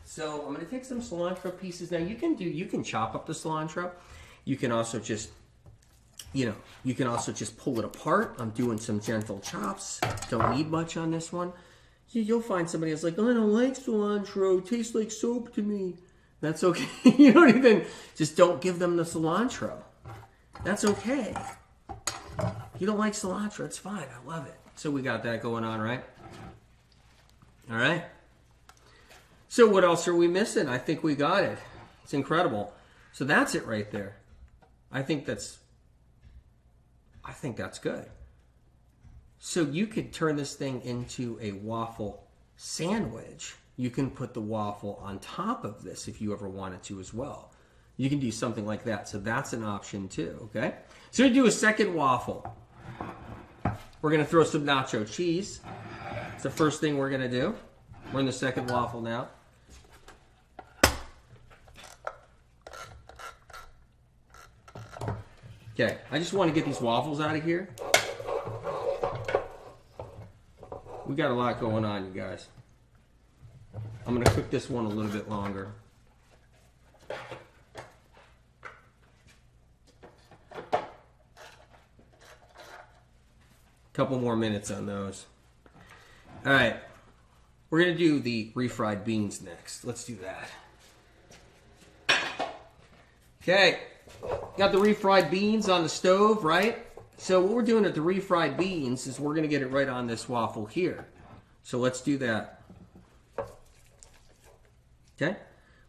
So I'm going to take some cilantro pieces. Now you can chop up the cilantro. You can also just, pull it apart. I'm doing some gentle chops. Don't need much on this one. You'll find somebody that's like, oh, I don't like cilantro. It tastes like soap to me. That's okay. Just don't give them the cilantro. That's okay. If you don't like cilantro, it's fine. I love it. So we got that going on, right? All right. So what else are we missing? I think we got it. It's incredible. So that's it right there. I think that's good. So you could turn this thing into a waffle sandwich. You can put the waffle on top of this if you ever wanted to as well. You can do something like that. So that's an option too, okay? So we do a second waffle. We're going to throw some nacho cheese. It's the first thing we're going to do. We're in the second waffle now. Okay, I just want to get these waffles out of here. We got a lot going on, you guys. I'm going to cook this one a little bit longer. Couple more minutes on those. All right, we're going to do the refried beans next. Let's do that. Okay, got the refried beans on the stove, right? So what we're doing at the refried beans is we're going to get it right on this waffle here. So let's do that. Okay,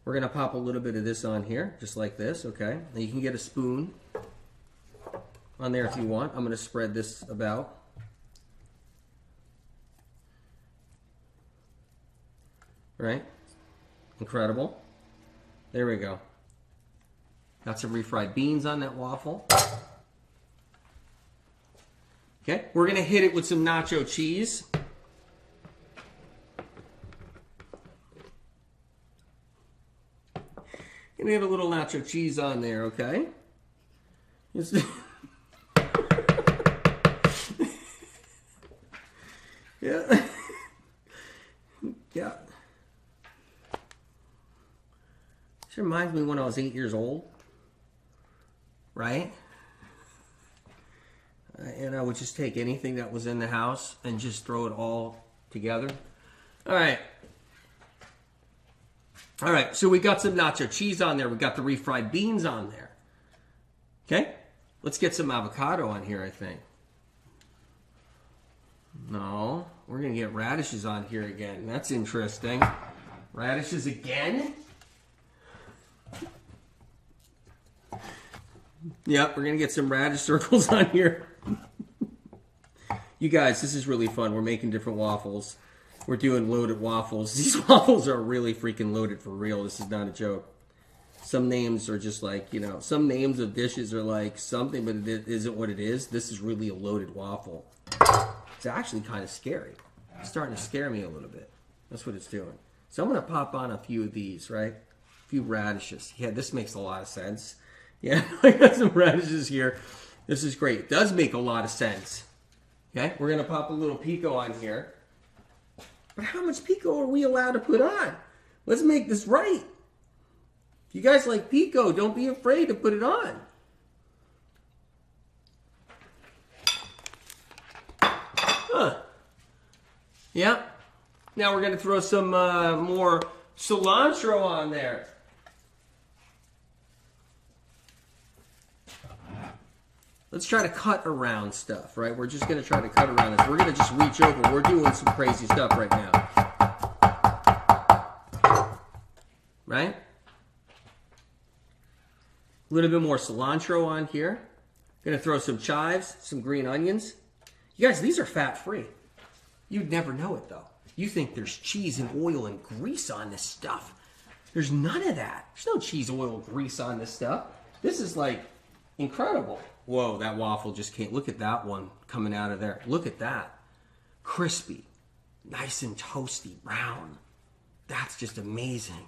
we're going to pop a little bit of this on here, just like this, okay? Now you can get a spoon on there if you want. I'm going to spread this about. Right? Incredible. There we go. Got some refried beans on that waffle. Okay, we're going to hit it with some nacho cheese. Gonna get a little nacho cheese on there, okay? Yeah. Yeah. This reminds me when I was 8 years old, right? And I would just take anything that was in the house and just throw it all together. All right. All right, so we got some nacho cheese on there. We got the refried beans on there. Okay? Let's get some avocado on here, I think. No, we're going to get radishes on here again. That's interesting. Radishes again? Yep, we're going to get some radish circles on here. You guys, this is really fun. We're making different waffles. We're doing loaded waffles. These waffles are really freaking loaded for real. This is not a joke. Some names are just like, you know, some names of dishes are like something, but it isn't what it is. This is really a loaded waffle. It's actually kind of scary. It's starting to scare me a little bit. That's what it's doing. So I'm going to pop on a few of these, right? A few radishes. Yeah, this makes a lot of sense. Yeah, I got some radishes here. This is great. It does make a lot of sense. Okay, we're going to pop a little pico on here. But how much pico are we allowed to put on? Let's make this right. If you guys like pico, don't be afraid to put it on. Huh. Yeah. Now we're going to throw some more cilantro on there. Let's try to cut around stuff, right? We're just going to try to cut around this. We're going to just reach over. We're doing some crazy stuff right now. Right? A little bit more cilantro on here. Going to throw some chives, some green onions. You guys, these are fat-free. You'd never know it, though. You think there's cheese and oil and grease on this stuff. There's none of that. There's no cheese, oil, grease on this stuff. This is, like, incredible. Whoa, that waffle just came. Look at that one coming out of there. Look at that. Crispy. Nice and toasty. Brown. That's just amazing.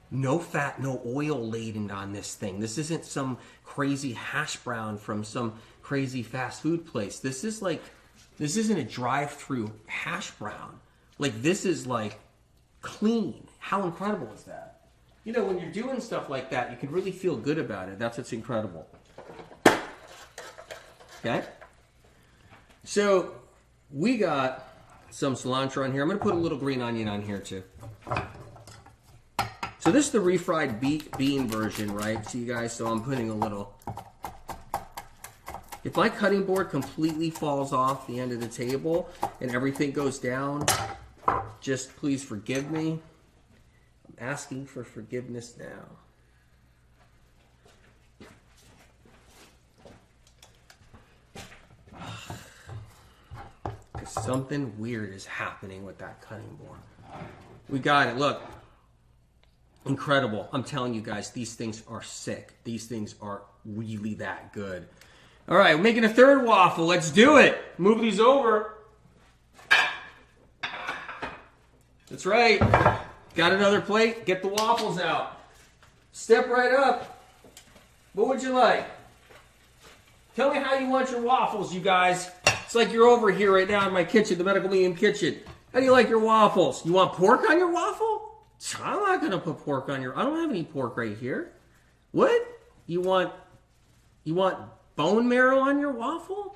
No fat, no oil laden on this thing. This isn't some crazy hash brown from some crazy fast food place. This is like, this isn't a drive-through hash brown. Like, this is like clean. How incredible is that? You know, when you're doing stuff like that, you can really feel good about it. That's what's incredible. Okay? So, we got some cilantro on here. I'm going to put a little green onion on here too. So this is the refried bean version, right? See, you guys, so I'm putting a little... If my cutting board completely falls off the end of the table and everything goes down, just please forgive me. I'm asking for forgiveness now. Something weird is happening with that cutting board. We got it. Look. Incredible. I'm telling you guys, these things are sick. These things are really that good. All right, we're making a third waffle. Let's do it. Move these over. That's right. Got another plate. Get the waffles out. Step right up. What would you like? Tell me how you want your waffles, you guys. It's like you're over here right now in my kitchen, the Medical Medium kitchen. How do you like your waffles? You want pork on your waffle? I'm not going to put pork on your... I don't have any pork right here. What? You want bone marrow on your waffle?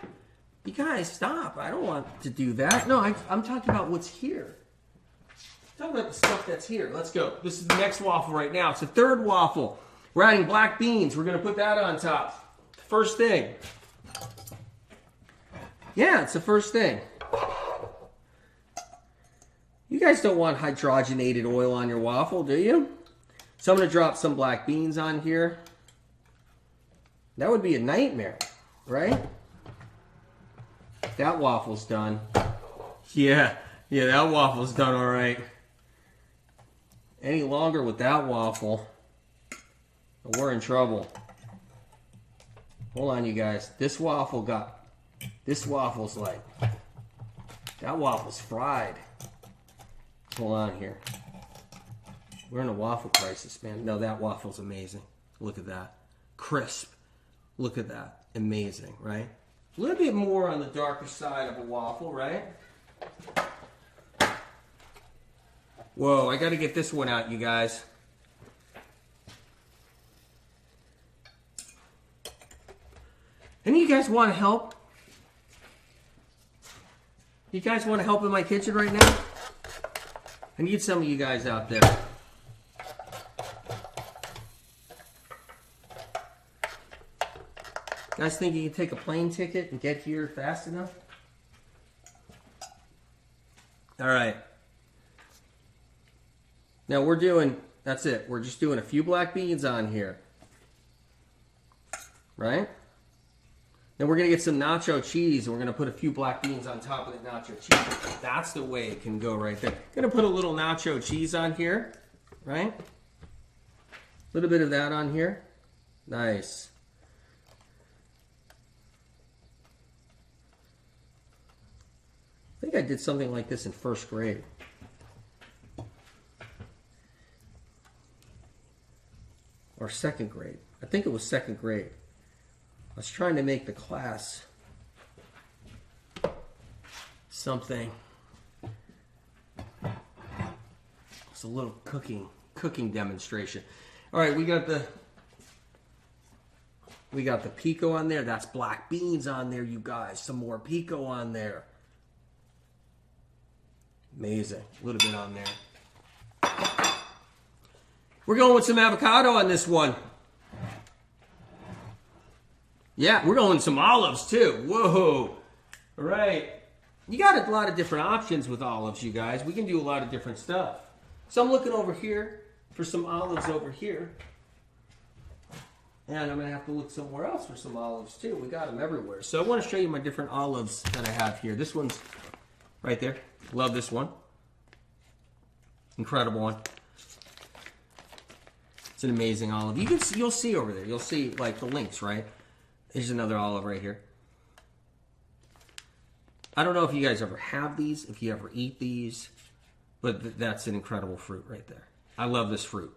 You guys, stop. I don't want to do that. No, I'm talking about what's here. I'm talking about the stuff that's here. Let's go. This is the next waffle right now. It's the third waffle. We're adding black beans. We're going to put that on top. First thing. Yeah, it's the first thing. You guys don't want hydrogenated oil on your waffle, do you? So I'm going to drop some black beans on here. That would be a nightmare, right? That waffle's done. Yeah, that waffle's done all right. Any longer with that waffle, we're in trouble. Hold on, you guys. This waffle's like, that waffle's fried. Hold on here. We're in a waffle crisis, man. No, that waffle's amazing. Look at that. Crisp. Look at that. Amazing, right? A little bit more on the darker side of a waffle, right? Whoa, I got to get this one out, you guys. Any of you guys want to help? You guys want to help in my kitchen right now? I need some of you guys out there. You guys think you can take a plane ticket and get here fast enough? All right. Now we're doing, that's it. We're just doing a few black beans on here. Right? Then we're going to get some nacho cheese, and we're going to put a few black beans on top of the nacho cheese. That's the way it can go right there. Going to put a little nacho cheese on here, right? A little bit of that on here. Nice. I think I did something like this in first grade. Or second grade. I think it was second grade. I was trying to make the class something. It's a little cooking demonstration. All right, we got the pico on there. That's black beans on there, you guys. Some more pico on there. Amazing. A little bit on there. We're going with some avocado on this one. Yeah, we're going some olives too. Whoa. All right. You got a lot of different options with olives, you guys. We can do a lot of different stuff. So I'm looking over here for some olives over here. And I'm going to have to look somewhere else for some olives too. We got them everywhere. So I want to show you my different olives that I have here. This one's right there. Love this one. Incredible one. It's an amazing olive. You'll see over there. You'll see like the links, right? Here's another olive right here. I don't know if you guys ever have these, if you ever eat these, but that's an incredible fruit right there. I love this fruit,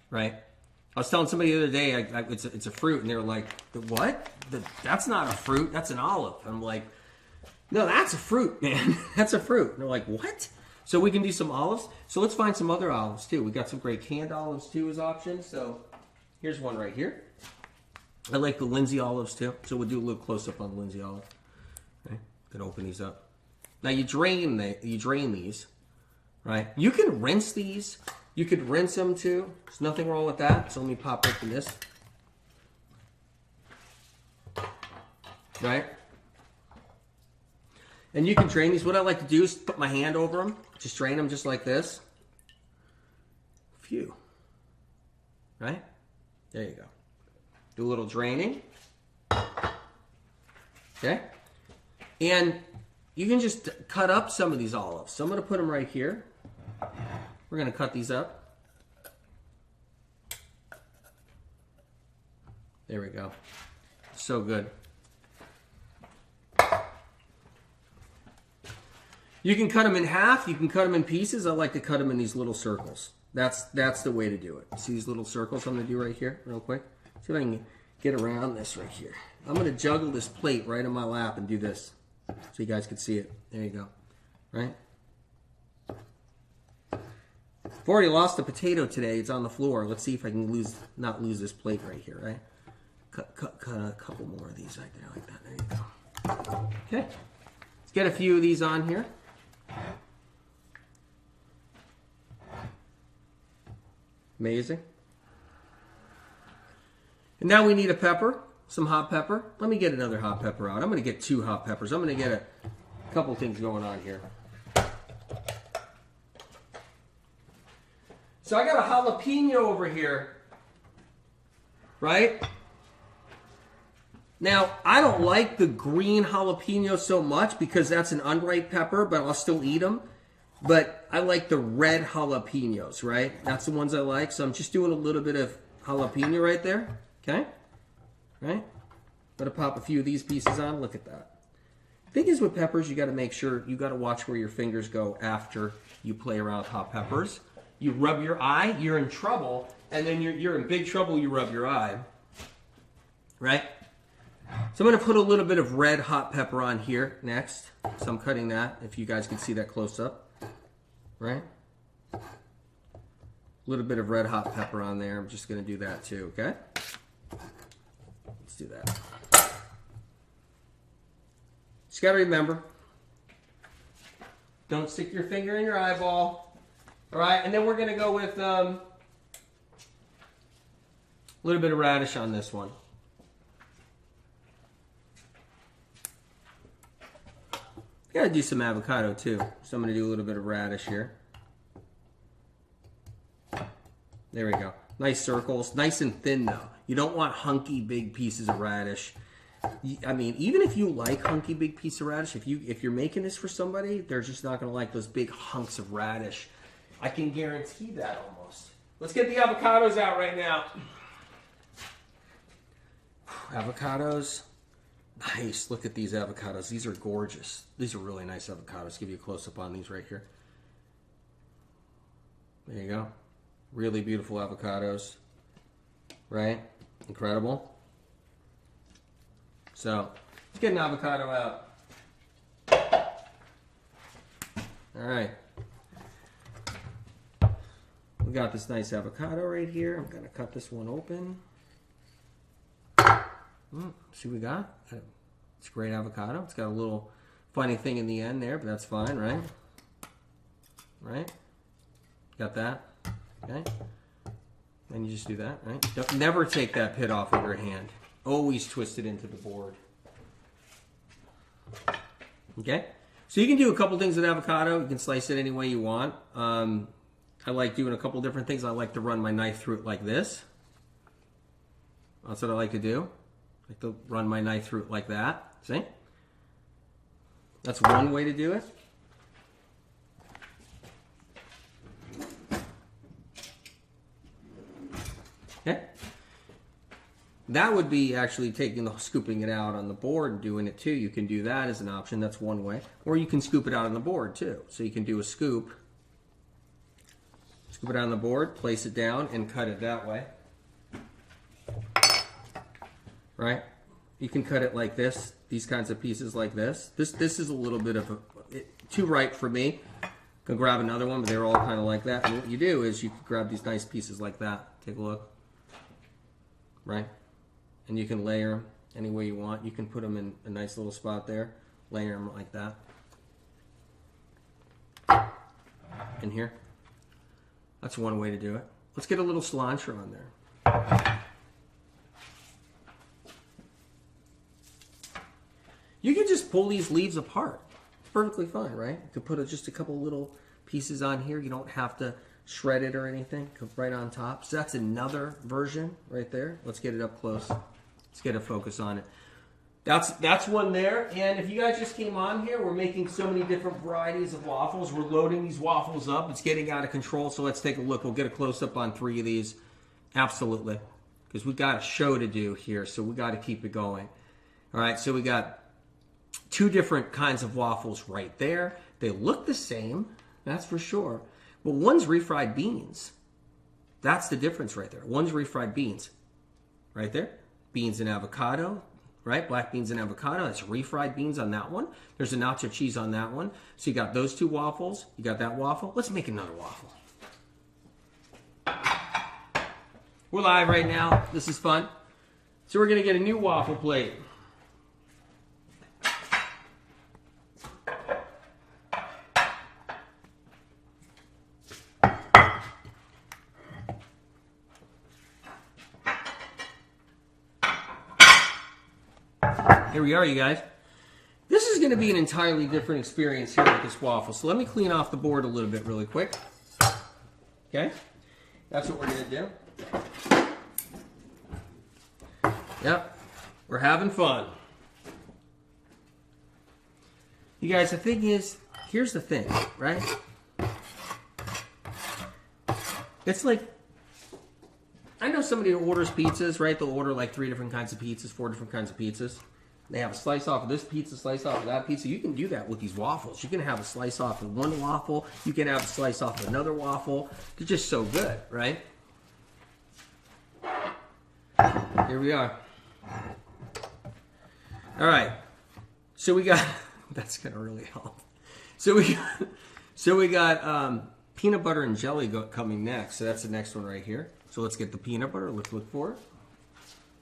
right? I was telling somebody the other day, it's a fruit, and they were like, what? That's not a fruit, that's an olive. I'm like, no, that's a fruit, man. That's a fruit. And they're like, what? So we can do some olives. So let's find some other olives too. We got some great canned olives too as options. So here's one right here. I like the Lindsay olives too, so we'll do a little close up on the Lindsay olive. Okay, gonna open these up. Now you drain these, right? You can rinse these. You could rinse them too. There's nothing wrong with that. So let me pop open this, right? And you can drain these. What I like to do is put my hand over them, just drain them just like this. Phew, right? There you go. Do a little draining. Okay. And you can just cut up some of these olives. So I'm going to put them right here. We're going to cut these up. There we go. So good. You can cut them in half. You can cut them in pieces. I like to cut them in these little circles. That's the way to do it. See these little circles I'm going to do right here real quick? See if I can get around this right here. I'm going to juggle this plate right in my lap and do this so you guys can see it. There you go. Right? I've already lost a potato today. It's on the floor. Let's see if I can not lose this plate right here, right? Cut a couple more of these right there like that. There you go. Okay. Let's get a few of these on here. Amazing. And now we need a pepper, some hot pepper. Let me get another hot pepper out. I'm going to get 2 hot peppers. I'm going to get a couple things going on here. So I got a jalapeno over here, right? Now, I don't like the green jalapeno so much because that's an unripe pepper, but I'll still eat them. But I like the red jalapenos, right? That's the ones I like. So I'm just doing a little bit of jalapeno right there. Okay? Right? Gotta pop a few of these pieces on. Look at that. Thing is with peppers, you gotta make sure, you gotta watch where your fingers go after you play around with hot peppers. You rub your eye, you're in trouble. And then you're in big trouble, you rub your eye. Right? So I'm gonna put a little bit of red hot pepper on here next. So I'm cutting that, if you guys can see that close up. Right? A little bit of red hot pepper on there. I'm just gonna do that too, okay? Let's do that. Just gotta remember, don't stick your finger in your eyeball. All right, and then we're gonna go with a little bit of radish on this one. Gotta do some avocado too. So I'm gonna do a little bit of radish here. There we go. Nice circles, nice and thin though. You don't want hunky big pieces of radish. I mean, even if you like hunky big piece of radish, if you're making this for somebody, they're just not going to like those big hunks of radish. I can guarantee that almost. Let's get the avocados out right now. Avocados. Nice. Look at these avocados. These are gorgeous. These are really nice avocados. Give you a close-up on these right here. There you go. Really beautiful avocados. Right? Incredible. So, let's get an avocado out. All right. We got this nice avocado right here. I'm going to cut this one open. See what we got? It's a great avocado. It's got a little funny thing in the end there, but that's fine, right? Right? Got that? Okay. And you just do that, right? Don't, never take that pit off of your hand. Always twist it into the board. Okay? So you can do a couple things with avocado. You can slice it any way you want. I like doing a couple different things. I like to run my knife through it like this. That's what I like to do. I like to run my knife through it like that. See? That's one way to do it. Okay? That would be actually scooping it out on the board and doing it too. You can do that as an option. That's one way. Or you can scoop it out on the board too. So you can do a scoop. Scoop it on the board, place it down, and cut it that way. Right? You can cut it like this. These kinds of pieces like this. This is a little bit of too ripe for me. Can grab another one, but they're all kind of like that. And what you do is you can grab these nice pieces like that. Take a look. Right? And you can layer them any way you want. You can put them in a nice little spot there. Layer them like that. In here. That's one way to do it. Let's get a little cilantro on there. You can just pull these leaves apart. It's perfectly fine, right? You could put just a couple little pieces on here. You don't have to shred it or anything. Come right on top. So that's another version right there. Let's get it up close. Let's get a focus on it. That's one there. And if you guys just came on here, we're making so many different varieties of waffles. We're loading these waffles up. It's getting out of control. So let's take a look. We'll get a close-up on 3 of these. Absolutely. Because we've got a show to do here. So we got to keep it going. All right. So we got 2 different kinds of waffles right there. They look the same. That's for sure. But one's refried beans. That's the difference right there. One's refried beans. Right there. Beans and avocado. Right? Black beans and avocado. That's refried beans on that one. There's a nacho cheese on that one. So you got those 2 waffles. You got that waffle. Let's make another waffle. We're live right now. This is fun. So we're going to get a new waffle plate. Here we are, you guys. This is going to be an entirely different experience here with this waffle. So let me clean off the board a little bit really quick. Okay? That's what we're going to do. Yep. We're having fun. You guys, the thing is, here's the thing, right? It's like, I know somebody who orders pizzas, right? They'll order like 3 different kinds of pizzas, 4 different kinds of pizzas. They have a slice off of this pizza, slice off of that pizza. You can do that with these waffles. You can have a slice off of one waffle. You can have a slice off of another waffle. They're just so good, right? Here we are. All right. So we got, that's going to really help. So we got peanut butter and jelly coming next. So that's the next one right here. So let's get the peanut butter. Let's look for it.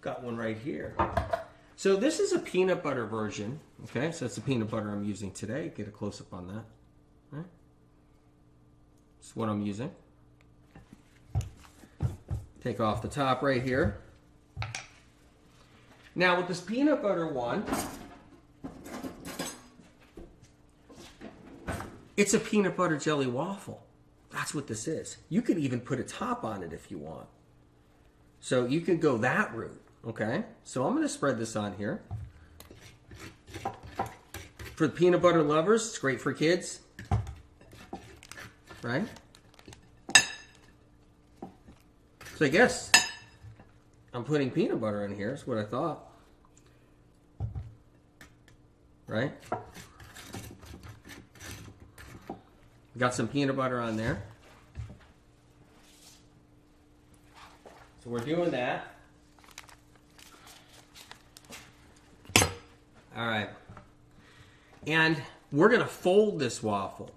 Got one right here. So this is a peanut butter version. Okay, so that's the peanut butter I'm using today. Get a close-up on that. All right. That's what I'm using. Take off the top right here. Now with this peanut butter one, it's a peanut butter jelly waffle. That's what this is. You could even put a top on it if you want. So you can go that route. Okay, so I'm going to spread this on here. For the peanut butter lovers, it's great for kids. Right? So I guess I'm putting peanut butter in here, is what I thought. Right? Got some peanut butter on there. So we're doing that. All right. And we're going to fold this waffle,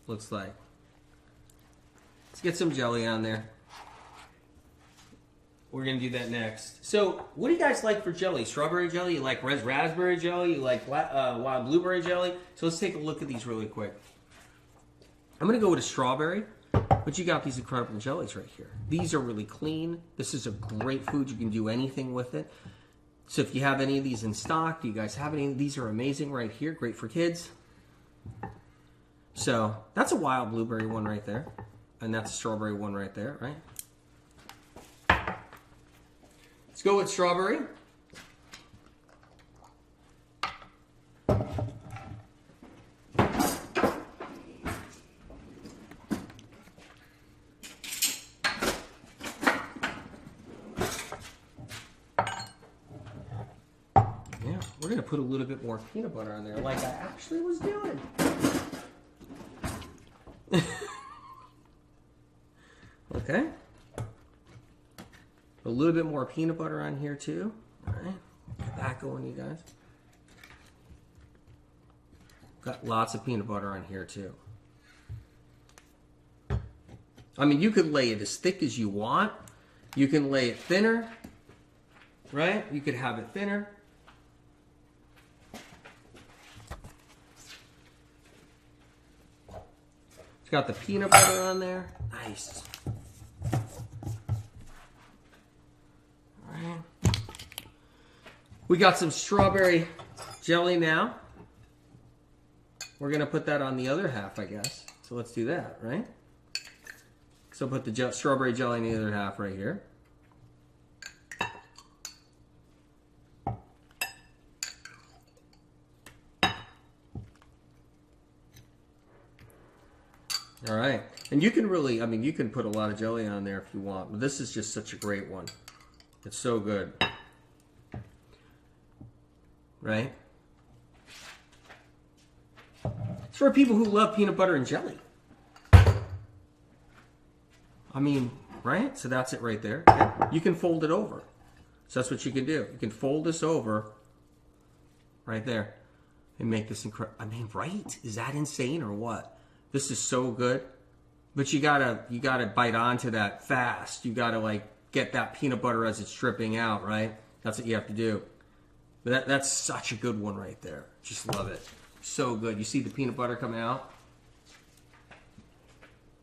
looks like. Let's get some jelly on there. We're going to do that next. So, what do you guys like for jelly? Strawberry jelly? You like raspberry jelly? You like wild blueberry jelly? So, let's take a look at these really quick. I'm going to go with a strawberry, but you got these incredible jellies right here. These are really clean. This is a great food. You can do anything with it. So, if you have any of these in stock, do you guys have any? These are amazing right here. Great for kids. So, that's a wild blueberry one right there. And that's a strawberry one right there, right? Let's go with strawberry. Yeah, we're going to put a little bit more peanut butter on there like I actually was doing. Okay. A little bit more peanut butter on here too. All right, get that going, you guys. Got lots of peanut butter on here too. I mean, you could lay it as thick as you want. You can lay it thinner, right? You could have it thinner. It's got the peanut butter on there. Nice. We got some strawberry jelly now. We're going to put that on the other half, I guess. So let's do that, right? So put the strawberry jelly in the other half right here. All right. And you can really, I mean, you can put a lot of jelly on there if you want. But this is just such a great one. It's so good. Right? It's for people who love peanut butter and jelly. I mean, right? So that's it right there. Okay? You can fold it over. So that's what you can do. You can fold this over right there and make this incredible. I mean, right? Is that insane or what? This is so good. But you gotta bite onto that fast. You gotta like get that peanut butter as it's dripping out, right? That's what you have to do. But that's such a good one right there. Just love it. So good. You see the peanut butter coming out?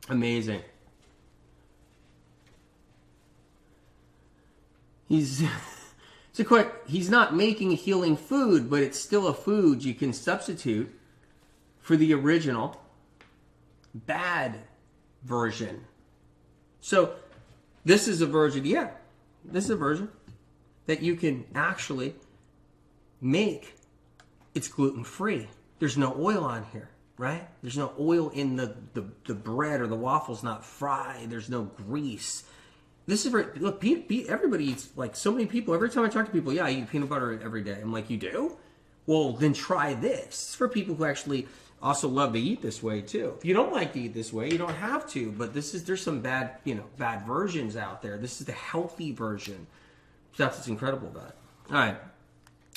Amazing. He's not making a healing food, but it's still a food you can substitute for the original bad version. So this is a version, yeah. This is a version that you can actually make. It's gluten-free. There's no oil on here, right? There's no oil in the bread, or the waffle's not fried. There's no grease. This is very, look, everybody eats, like so many people, every time I talk to people, yeah, I eat peanut butter every day. I'm like, you do? Well, then try this. It's for people who actually also love to eat this way too. If you don't like to eat this way, you don't have to, but there's some bad versions out there. This is the healthy version. That's what's incredible about it. All right.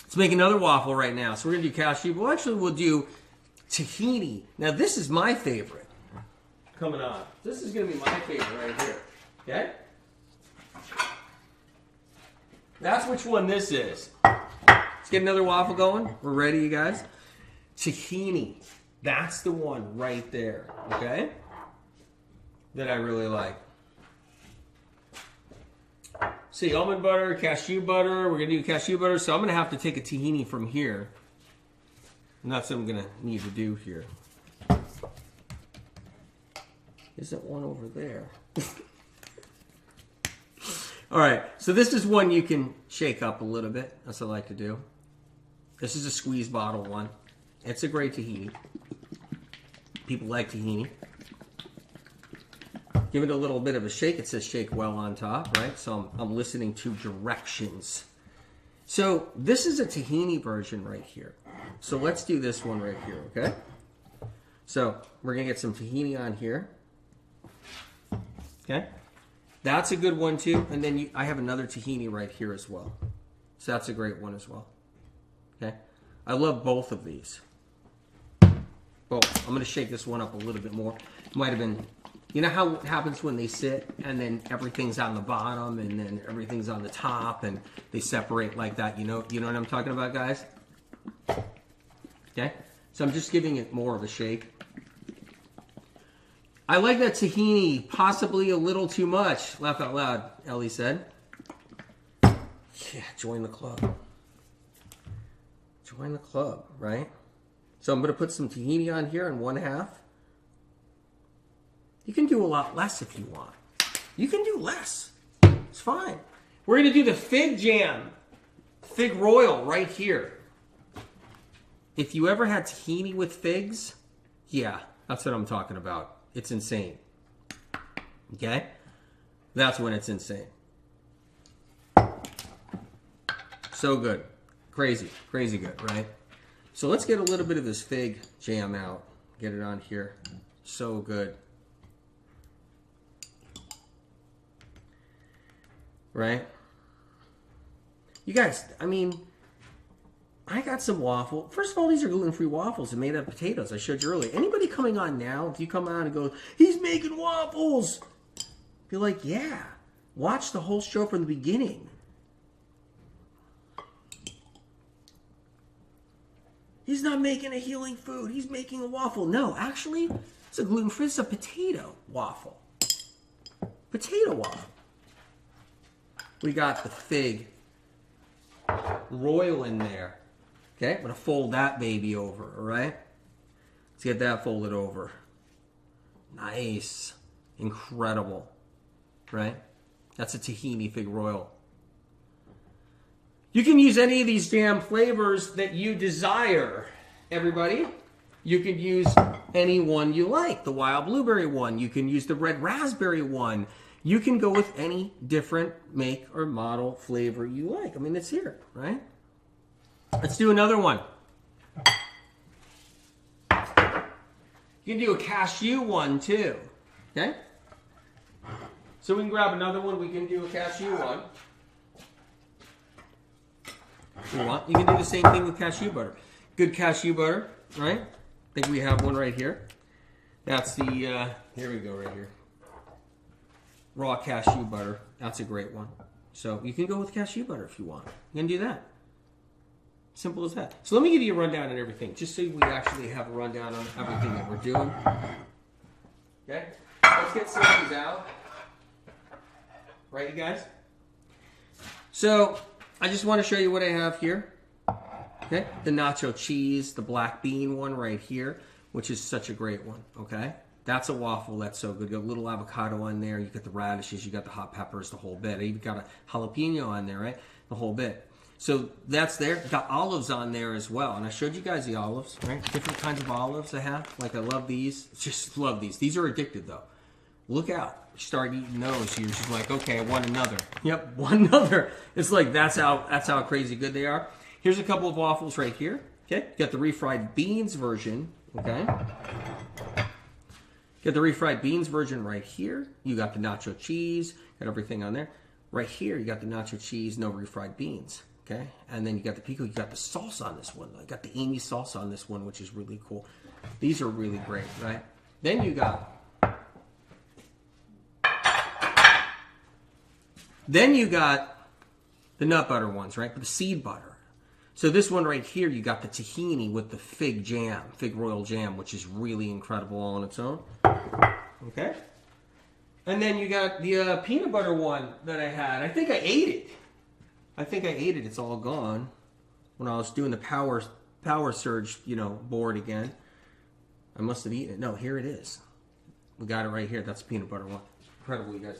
Let's make another waffle right now. So we're going to do cashew. Well, actually, we'll do tahini. Now, this is my favorite coming on. This is going to be my favorite right here. Okay? That's which one this is. Let's get another waffle going. We're ready, you guys. Tahini. That's the one right there. Okay? That I really like. See, almond butter, cashew butter. We're going to do cashew butter. So I'm going to have to take a tahini from here. And that's what I'm going to need to do here. Isn't one over there? All right. So this is one you can shake up a little bit. That's what I like to do. This is a squeeze bottle one. It's a great tahini. People like tahini. Give it a little bit of a shake. It says shake well on top, right? So I'm listening to directions. So this is a tahini version right here. So let's do this one right here, okay? So we're going to get some tahini on here. Okay? That's a good one too. And then I have another tahini right here as well. So that's a great one as well. Okay? I love both of these. Both. I'm going to shake this one up a little bit more. Might have been... You know how it happens when they sit and then everything's on the bottom and then everything's on the top and they separate like that? You know what I'm talking about, guys? Okay? So I'm just giving it more of a shake. I like that tahini, possibly a little too much. Laugh out loud, Ellie said. Yeah, join the club. Join the club, right? So I'm going to put some tahini on here in 1/2. You can do a lot less if you want. You can do less. It's fine. We're going to do the fig jam. Fig royal right here. If you ever had tahini with figs, yeah, that's what I'm talking about. It's insane. Okay? That's when it's insane. So good. Crazy. Crazy good, right? So let's get a little bit of this fig jam out. Get it on here. So good. Right? You guys, I mean, I got some waffle. First of all, these are gluten-free waffles and made out of potatoes. I showed you earlier. Anybody coming on now, if you come on and go, he's making waffles, be like, yeah. Watch the whole show from the beginning. He's not making a healing food. He's making a waffle. No, actually, it's a gluten-free. It's a potato waffle. Potato waffle. We got the fig royal in there. Okay, I'm going to fold that baby over, all right? Let's get that folded over. Nice. Incredible. Right? That's a tahini fig royal. You can use any of these jam flavors that you desire, everybody. You can use any one you like. The wild blueberry one. You can use the red raspberry one. You can go with any different make or model flavor you like. I mean, it's here, right? Let's do another one. You can do a cashew one too, okay? So we can grab another one. We can do a cashew one. If you want. You can do the same thing with cashew butter. Good cashew butter, right? I think we have one right here. That's the, here we go right here. Raw cashew butter. That's a great one. So you can go with cashew butter if you want. You can do that. Simple as that. So let me give you a rundown on everything, just so we actually have a rundown on everything that we're doing. Okay? Let's get some of these out. Right, you guys? So I just want to show you what I have here. Okay? The nacho cheese, the black bean one right here, which is such a great one. Okay? That's a waffle that's so good. You got a little avocado on there. You got the radishes. You got the hot peppers, the whole bit. You got a jalapeno on there, right? The whole bit. So that's there. Got olives on there as well. And I showed you guys the olives, right? Different kinds of olives I have. Like I love these. Just love these. These are addicted though. Look out. You start eating those. You're just like, okay, I want another. Yep, one another. It's like that's how crazy good they are. Here's a couple of waffles right here. Okay. You got the refried beans version. Okay. Got the refried beans version right here. You got the nacho cheese. Got everything on there. Right here, you got the nacho cheese, no refried beans. Okay, and then you got the pico, you got the salsa on this one. I got the Amy salsa on this one, which is really cool. These are really great, right? Then you got the nut butter ones, right? But the seed butter. So this one right here, you got the tahini with the fig jam, fig royal jam, which is really incredible all on its own. Okay, and then you got the peanut butter one that I had. I think I ate it. It's all gone when I was doing the power surge, board again. I must have eaten it. No, here it is. We got it right here. That's the peanut butter one. Incredible, you guys.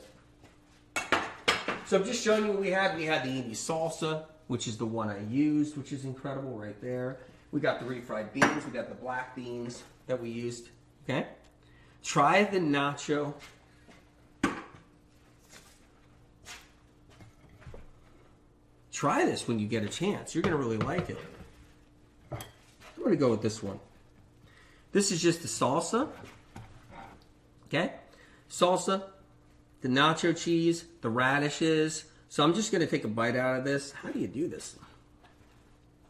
So I'm just showing you what we had. We had the Amy salsa, which is the one I used, which is incredible right there. We got the refried beans. We got the black beans that we used. Okay? Try the nacho. Try this when you get a chance. You're going to really like it. I'm going to go with this one. This is just the salsa. Okay? Salsa, the nacho cheese, the radishes. So I'm just going to take a bite out of this. How do you do this?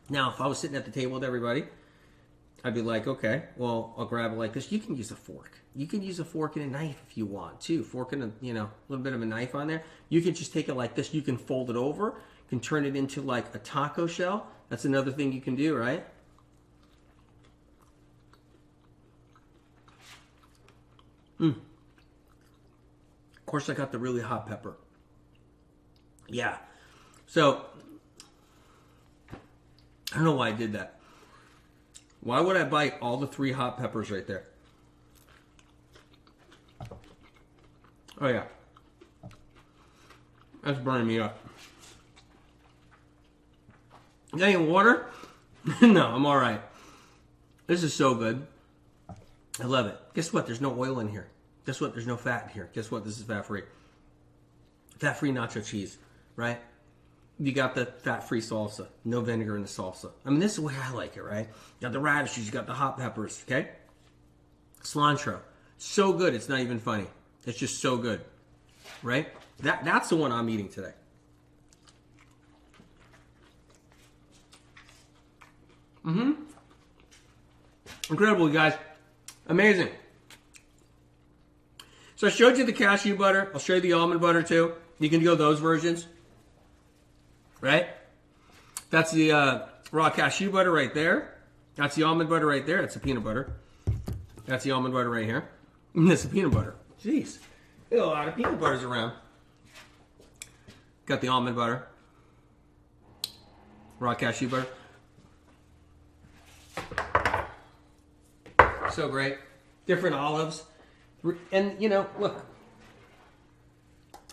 Now, if I was sitting at the table with everybody, I'd be like, okay, well, I'll grab it like this. You can use a fork. You can use a fork and a knife if you want, too. Fork and a little bit of a knife on there. You can just take it like this. You can fold it over. You can turn it into like a taco shell. That's another thing you can do, right? Of course, I got the really hot pepper. Yeah. So, I don't know why I did that. Why would I bite all the 3 hot peppers right there? Oh, yeah. That's burning me up. Got any water? No, I'm all right. This is so good. I love it. Guess what? There's no oil in here. Guess what? There's no fat in here. Guess what? This is fat-free. Fat-free nacho cheese, right? You got the fat-free salsa. No vinegar in the salsa. I mean, this is the way I like it, right? You got the radishes. You got the hot peppers, okay? Cilantro. So good, it's not even funny. It's just so good, right? That's the one I'm eating today. Incredible, you guys. Amazing. So I showed you the cashew butter. I'll show you the almond butter too. You can go those versions. Right? That's the raw cashew butter right there. That's the almond butter right there. That's the peanut butter. That's the almond butter right here. And that's the peanut butter. Jeez. There's a lot of peanut butters around. Got the almond butter. Raw cashew butter. So great. Different olives. And, look.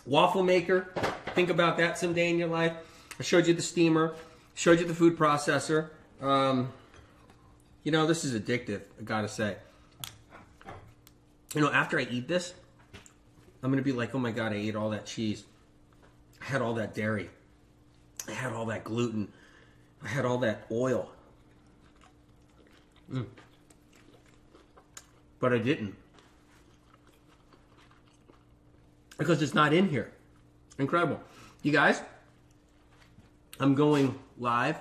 Waffle maker. Think about that someday in your life. I showed you the steamer. Showed you the food processor. This is addictive, I gotta say. After I eat this, I'm going to be like, oh my God, I ate all that cheese. I had all that dairy. I had all that gluten. I had all that oil. But I didn't. Because it's not in here. Incredible. You guys, I'm going live.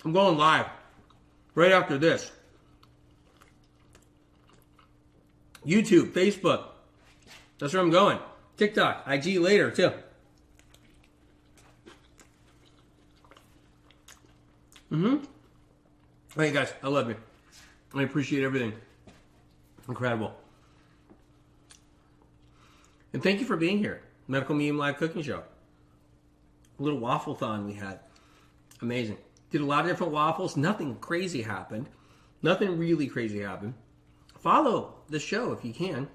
I'm going live right after this. YouTube, Facebook. That's where I'm going. TikTok, IG later too. All right, guys, I love you. I appreciate everything. Incredible. And thank you for being here. Medical Medium Live Cooking Show. A little waffle-thon we had. Amazing. Did a lot of different waffles. Nothing crazy happened. Nothing really crazy happened. Follow the show if you can.